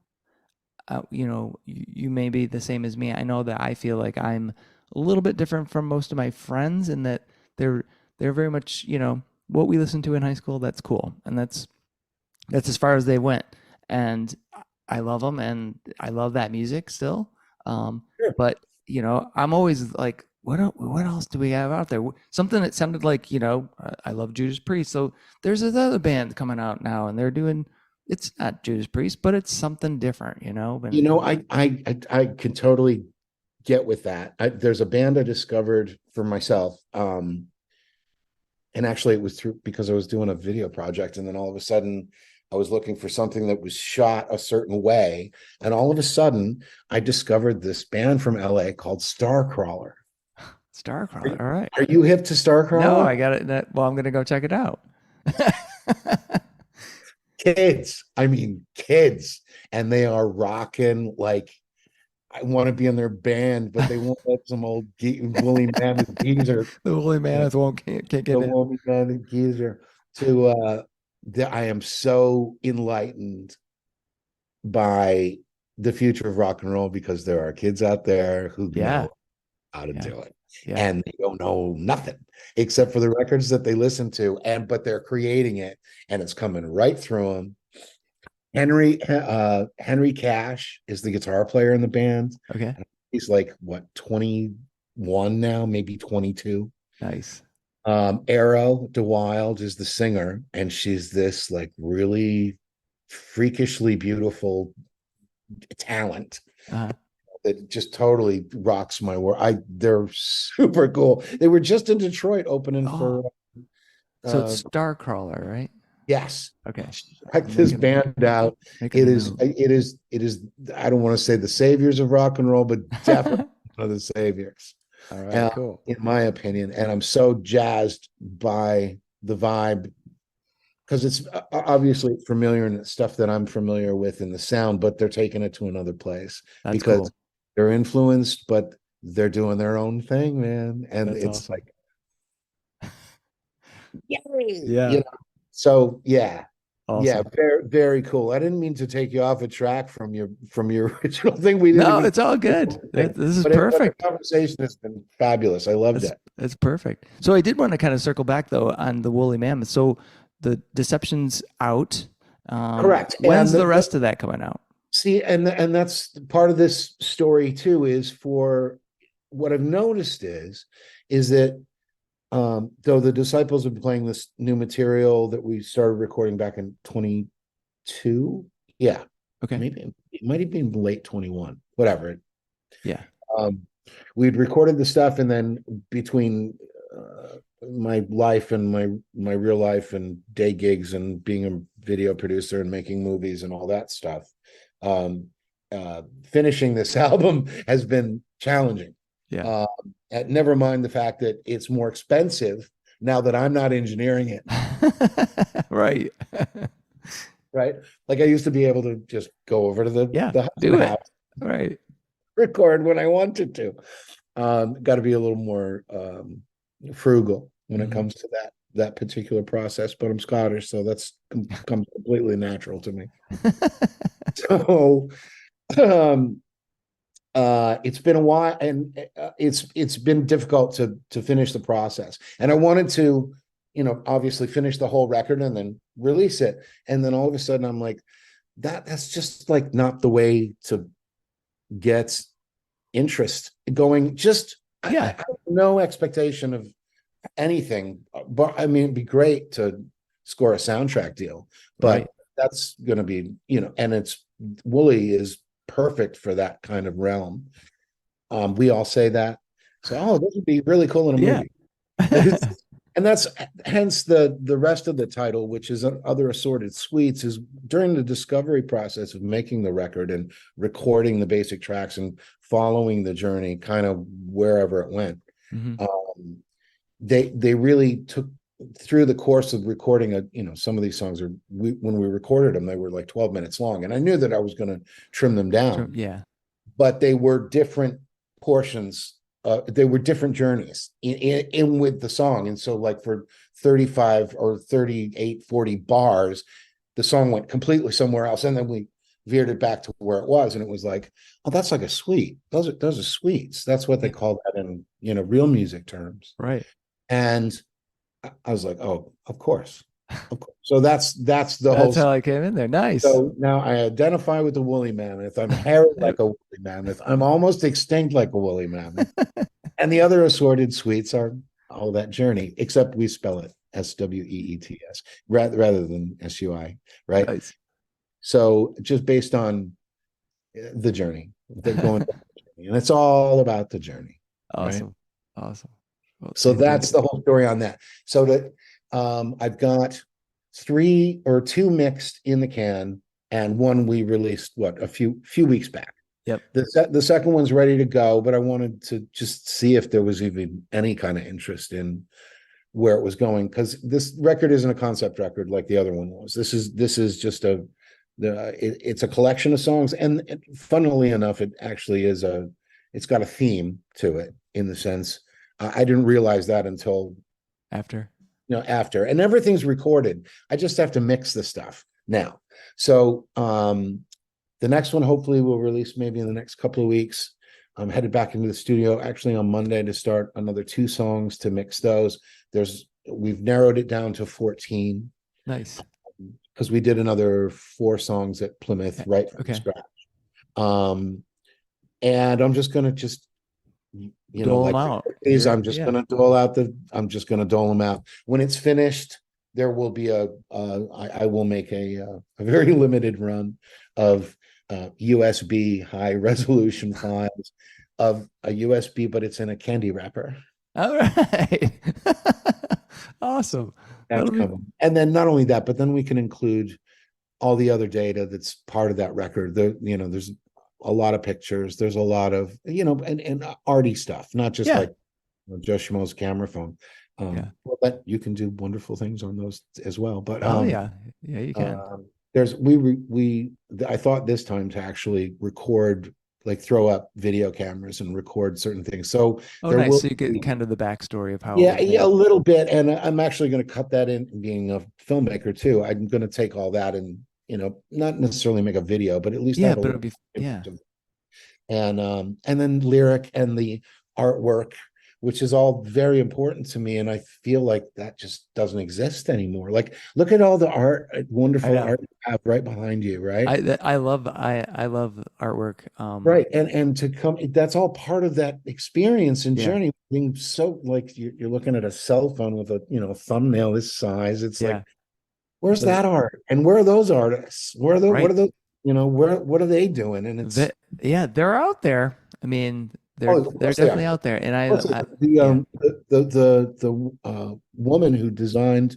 you know, you may be the same as me. I know that I feel like I'm a little bit different from most of my friends in that they're they're very much, you know, what we listened to in high school. That's cool, and that's as far as they went. And I love them, and I love that music still. Sure. But you know, I'm always like, what else do we have out there? Something that sounded like, you know, I love Judas Priest. So there's this other band coming out now, and they're doing. It's not Judas Priest, but it's something different, you know. And I can totally get with that. There's a band I discovered for myself. And actually it was through because I was doing a video project, and then all of a sudden I was looking for something that was shot a certain way, and all of a sudden I discovered this band from LA called Starcrawler. Starcrawler, all right. Are you hip to No, Starcrawler? I got it. Well, I'm gonna go check it out. Kids, I mean kids, and they are rocking like I want to be in their band, but they won't let some old woolly mammoth geezer, The woolly mammoth won't can't the get in. woolly mammoth geezer to I am so enlightened by the future of rock and roll because there are kids out there who Yeah, know how to yeah, do it, yeah. and they don't know nothing except for the records that they listen to, and but they're creating it and it's coming right through them. Henry Cash is the guitar player in the band. Okay, He's like what, 21 now, maybe 22. nice. Arrow DeWild is the singer, and she's this like really freakishly beautiful talent Uh, that just totally rocks my world. They're super cool. They were just in Detroit opening oh, for so uh it's Starcrawler, right? Yes. Okay. Check this band out. Making a note. It is, I don't want to say the saviors of rock and roll, but definitely one of the saviors, All right, cool. in my opinion. And I'm so jazzed by the vibe because it's obviously familiar and it's stuff that I'm familiar with in the sound, but they're taking it to another place That's because cool. they're influenced, but they're doing their own thing, man. And That's it's awesome. like, yay, Yeah. So yeah, Awesome. very, very cool. I didn't mean to take you off a track from your original thing. We didn't No, even it's all good. This is but the perfect. conversation has been fabulous. I loved it. It's perfect. So I did want to kind of circle back though on the woolly mammoth. So the Deception's out. Correct. When's And the rest of that coming out? see, and that's part of this story too, is for what I've noticed is that though the Disciples have been playing this new material that we started recording back in 22. Yeah. Okay. Maybe it might have been late 21, whatever. Yeah. We'd recorded the stuff, and then between my life and my real life and day gigs and being a video producer and making movies and all that stuff, finishing this album has been challenging. Yeah. Never mind the fact that it's more expensive now that I'm not engineering it. Right. Right. Like I used to be able to just go over to the do it. house, Right. record when I wanted to. Got to be a little more frugal when it comes to that particular process. But I'm Scottish, so that's comes completely natural to me. So it's been a while, and it's been difficult to finish the process. And I wanted to, obviously finish the whole record and then release it. And then all of a sudden I'm like, that's just like not the way to get interest going. Just I have no expectation of anything, but I mean, it'd be great to score a soundtrack deal, but that's going to be, and it's Woolly is perfect for that kind of realm. We all say that. So, this would be really cool in a movie. And that's hence the rest of the title, which is Other Assorted Sweets, is during the discovery process of making the record and recording the basic tracks and following the journey kind of wherever it went. They really took through the course of recording some of these songs when we recorded them, they were like 12 minutes long, and I knew that I was going to trim them down. But they were different portions. They were different journeys in with the song. And so like for 35 or 38, 40 bars, the song went completely somewhere else. And then we veered it back to where it was. And it was like, oh, that's like a suite. Those are suites. That's what they call that in, real music terms. Right. And I was like, oh, of course. So that's that's how I came in there. Nice. So now I identify with the woolly mammoth. I'm hairy like a woolly mammoth. I'm almost extinct like a woolly mammoth. And the other assorted sweets are all that journey, except we spell it SWEETS rather than SUI, right? Nice. So just based on the journey, they're going, and it's all about the journey. Awesome. Right? Awesome. Well, so that's the whole story on that. So that I've got 3 or 2 mixed in the can, and one we released a few weeks back. Yep. The second one's ready to go, but I wanted to just see if there was even any kind of interest in where it was going, because this record isn't a concept record like the other one was. This is just it's a collection of songs, and funnily enough, it actually is it's got a theme to it, in the sense I didn't realize that until after, and everything's recorded. I just have to mix the stuff now. So the next one hopefully will release maybe in the next couple of weeks. I'm headed back into the studio actually on Monday to start another 2 songs to mix those. We've narrowed it down to 14. Nice. Because we did another 4 songs at Plymouth right from scratch. And I'm just gonna dole them out. I'm just gonna dole them out. When it's finished, there will be I will make a very limited run of USB high resolution files of a USB, but it's in a candy wrapper. All right. Awesome. That's That'll be coming. And then not only that, but then we can include all the other data that's part of that record. There's a lot of pictures. There's a lot of, and arty stuff, not just yeah. like Joe Schmo's camera phone. Yeah. But you can do wonderful things on those as well. But Oh yeah. Yeah, you can. there's we I thought this time to actually record, like throw up video cameras and record certain things. So Oh, there nice. will So you get be, kind of the backstory of how it yeah, was yeah, a made. little bit. And I'm actually going to cut that in, being a filmmaker too. I'm going to take all that and, not necessarily make a video, but at least Yeah, have a but it'll little be yeah. and then lyric and the artwork, which is all very important to me. And I feel like that just doesn't exist anymore. Like, look at all the art, I wonderful know. art you have right behind you, right? I love artwork. Right. And to come, that's all part of that experience and Yeah. journey. Being so, like, you're looking at a cell phone with a, thumbnail this size. It's like, Yeah. where's The that art? And where are those artists? What right. are those, what are they doing? And it's, Yeah, they're out there. I mean, oh, of they're course they are. definitely out there. And What's I yeah. the woman who designed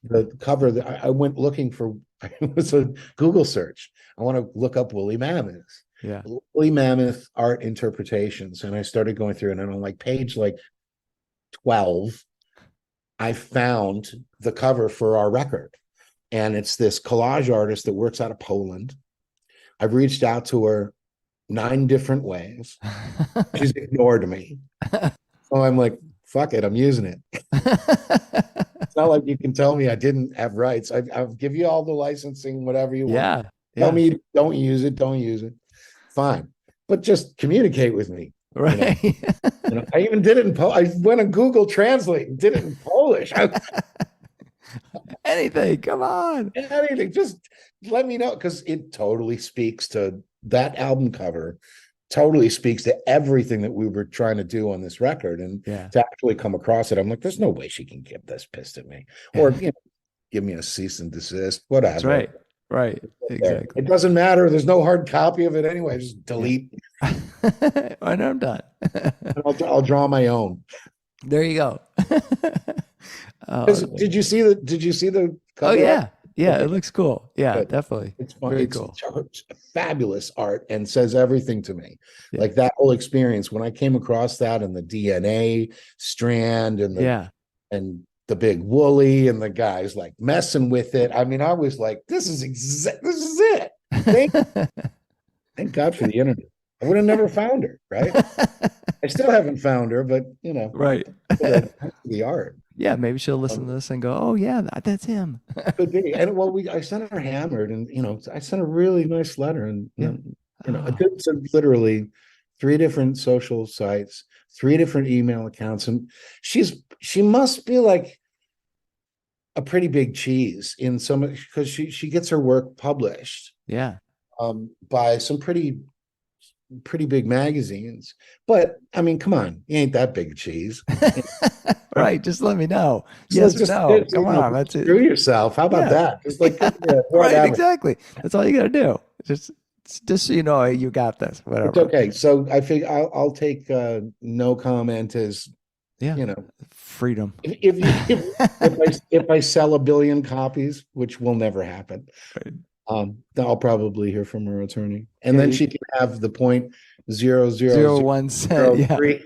the cover that I went looking for, it was a Google search. I want to look up woolly mammoths, Yeah. woolly mammoth art interpretations, and I started going through it, and on like page like 12, I found the cover for our record, and it's this collage artist that works out of Poland. I've reached out to her 9 different ways. She's ignored me. So I'm like, fuck it, I'm using it. It's not like you can tell me I didn't have rights. I'll give you all the licensing, whatever you want. Yeah. Tell Yeah. me don't use it, don't use it. Fine. But just communicate with me. Right. I even did it in Polish. I went on Google Translate and did it in Polish. Anything. Come on. Anything, just let me know, because it totally speaks to that album cover, totally speaks to everything that we were trying to do on this record. And Yeah. to actually come across it, I'm like, there's no way she can get this pissed at me, or give me a cease and desist, whatever. That's right. Right. Exactly. It doesn't matter. There's no hard copy of it anyway. Just delete. And I'm done. I'll draw my own. There you go. Did you see the Oh cover? yeah. Yeah, Okay. it looks cool. Yeah, Good. definitely. It's fun. Very It's cool. fabulous art and says everything to me. Yeah. Like that whole experience when I came across that, and the DNA strand and Yeah. and the big woolly, and the guys like messing with it. I mean, I was like, this is it. Thank God for the internet. I would have never found her, right? I still haven't found her, but Right. the art. Yeah, maybe she'll listen to this and go, "Oh yeah, that's him." Could be. And well, I sent her hammered, and I sent a really nice letter, and Yeah. I did literally 3 different social sites, 3 different email accounts, and she must be like a pretty big cheese in some, because she gets her work published Yeah. by some pretty big magazines. But I mean, come on, you ain't that big cheese. Right. Just let me know. So Yes or just no. Come on. That's it. screw yourself. How about Yeah. that? Just like Right. Exactly. That's all you got to do. Just so you know, you got this. Whatever. It's okay. So I figure I'll take no comment as Yeah. Freedom. if I sell 1 billion copies, which will never happen, Right. then I'll probably hear from her attorney, and Yeah, then she can have the point zero zero 0.01 cent. Yeah. 03.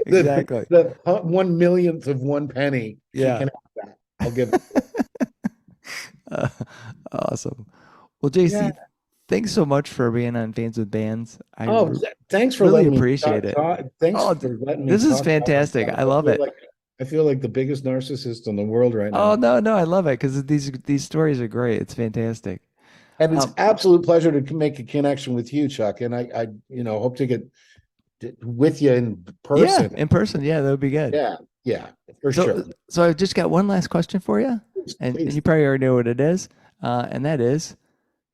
Exactly. The 1/1,000,000th of 1 penny. She Yeah. can have that. I'll give it. Awesome. Well, JC, Yeah. thanks so much for being on Fans with Bands. I Oh, thanks for really letting me appreciate it. Thanks Oh, for letting me this is talk about fantastic. myself. I love it. I feel like the biggest narcissist in the world right Oh now. no, I love it because these stories are great. It's fantastic. And it's Um, absolute pleasure to make a connection with you, Chuck. And I hope to get with you in Yeah, person. in person. Yeah, that would be good. Yeah, for So, sure. so I've just got one last question for you, and Please. you probably already know what it is, and that is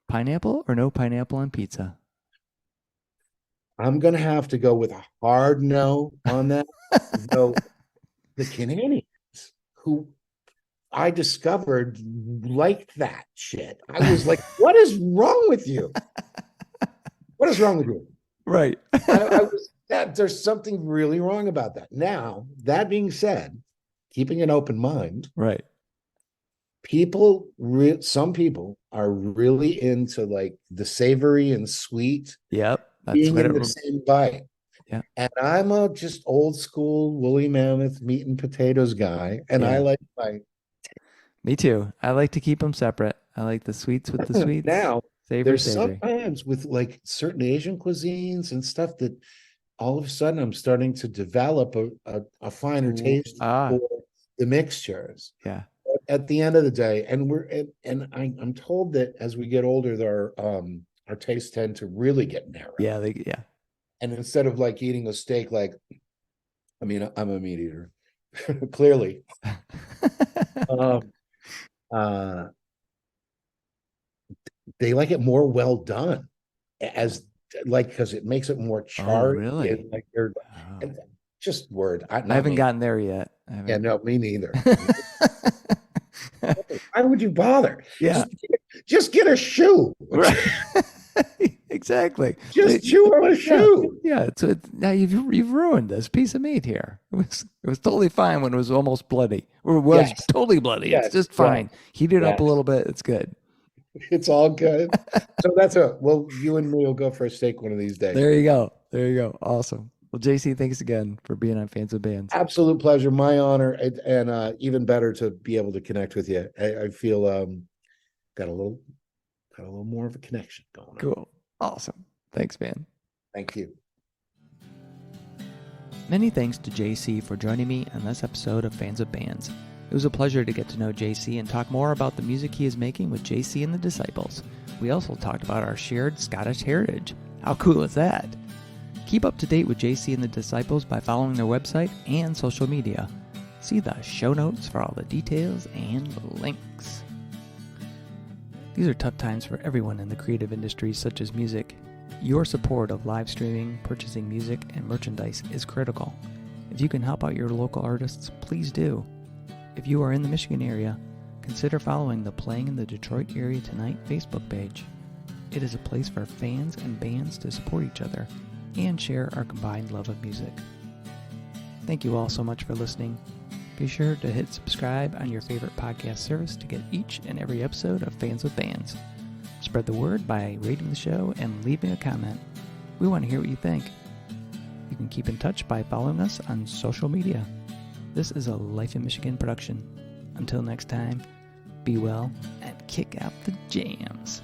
pineapple or no pineapple on pizza. I'm gonna have to go with a hard no on that. So the Canadians, who I discovered liked that shit. I was like, what is wrong with you? What is wrong with you? Right. I was that there's something really wrong about that. Now, that being said, keeping an open mind, Right. some people are really into like the savory and sweet Yep. That's being what in it. the same bite. Yeah. And I'm a just old school woolly mammoth meat and potatoes guy, and I Yeah. like my Me too. I like to keep them separate. I like the sweets with the sweets, now. savory, There's savory. sometimes with like certain Asian cuisines and stuff that all of a sudden I'm starting to develop a finer taste Ah, for the mixtures. yeah. At the end of the day, and I'm told that as we get older, our tastes tend to really get narrow. Yeah. Yeah. And instead of like eating a steak, like, I mean, I'm a meat eater, clearly. Um, uh, they like it more well done, as like because it makes it more Oh, charred. really? Like they're Oh. and just word. I Not haven't me. gotten there yet. I Yeah, haven't. no, me neither. Why would you bother? Yeah. Just get a shoe. Right. Exactly. Just chew on a Yeah. shoe. Yeah. So now you've ruined this piece of meat here. It was totally fine when it was almost bloody. Or it was Yes. totally bloody. It's Yes. just fine. Heat it up a Yes. little bit. It's good. It's all good. So well, you and me will go for a steak one of these days. There you go. There you go. Awesome. Well, JC, thanks again for being on Fans of Bands. Absolute pleasure, my honor, and even better to be able to connect with you. I feel got a little more of a connection going on. Cool. Awesome. Thanks, man. Thank you. Many thanks to JC for joining me on this episode of Fans of Bands. It was a pleasure to get to know JC and talk more about the music he is making with JC and the Disciples. We also talked about our shared Scottish heritage. How cool is that? Keep up to date with JC and the Disciples by following their website and social media. See the show notes for all the details and links. These are tough times for everyone in the creative industries such as music. Your support of live streaming, purchasing music, and merchandise is critical. If you can help out your local artists, please do. If you are in the Michigan area, consider following the Playing in the Detroit Area Tonight Facebook page. It is a place for fans and bands to support each other and share our combined love of music. Thank you all so much for listening. Be sure to hit subscribe on your favorite podcast service to get each and every episode of Fans with Bands. Spread the word by rating the show and leaving a comment. We want to hear what you think. You can keep in touch by following us on social media. This is a Life in Michigan production. Until next time, be well and kick out the jams.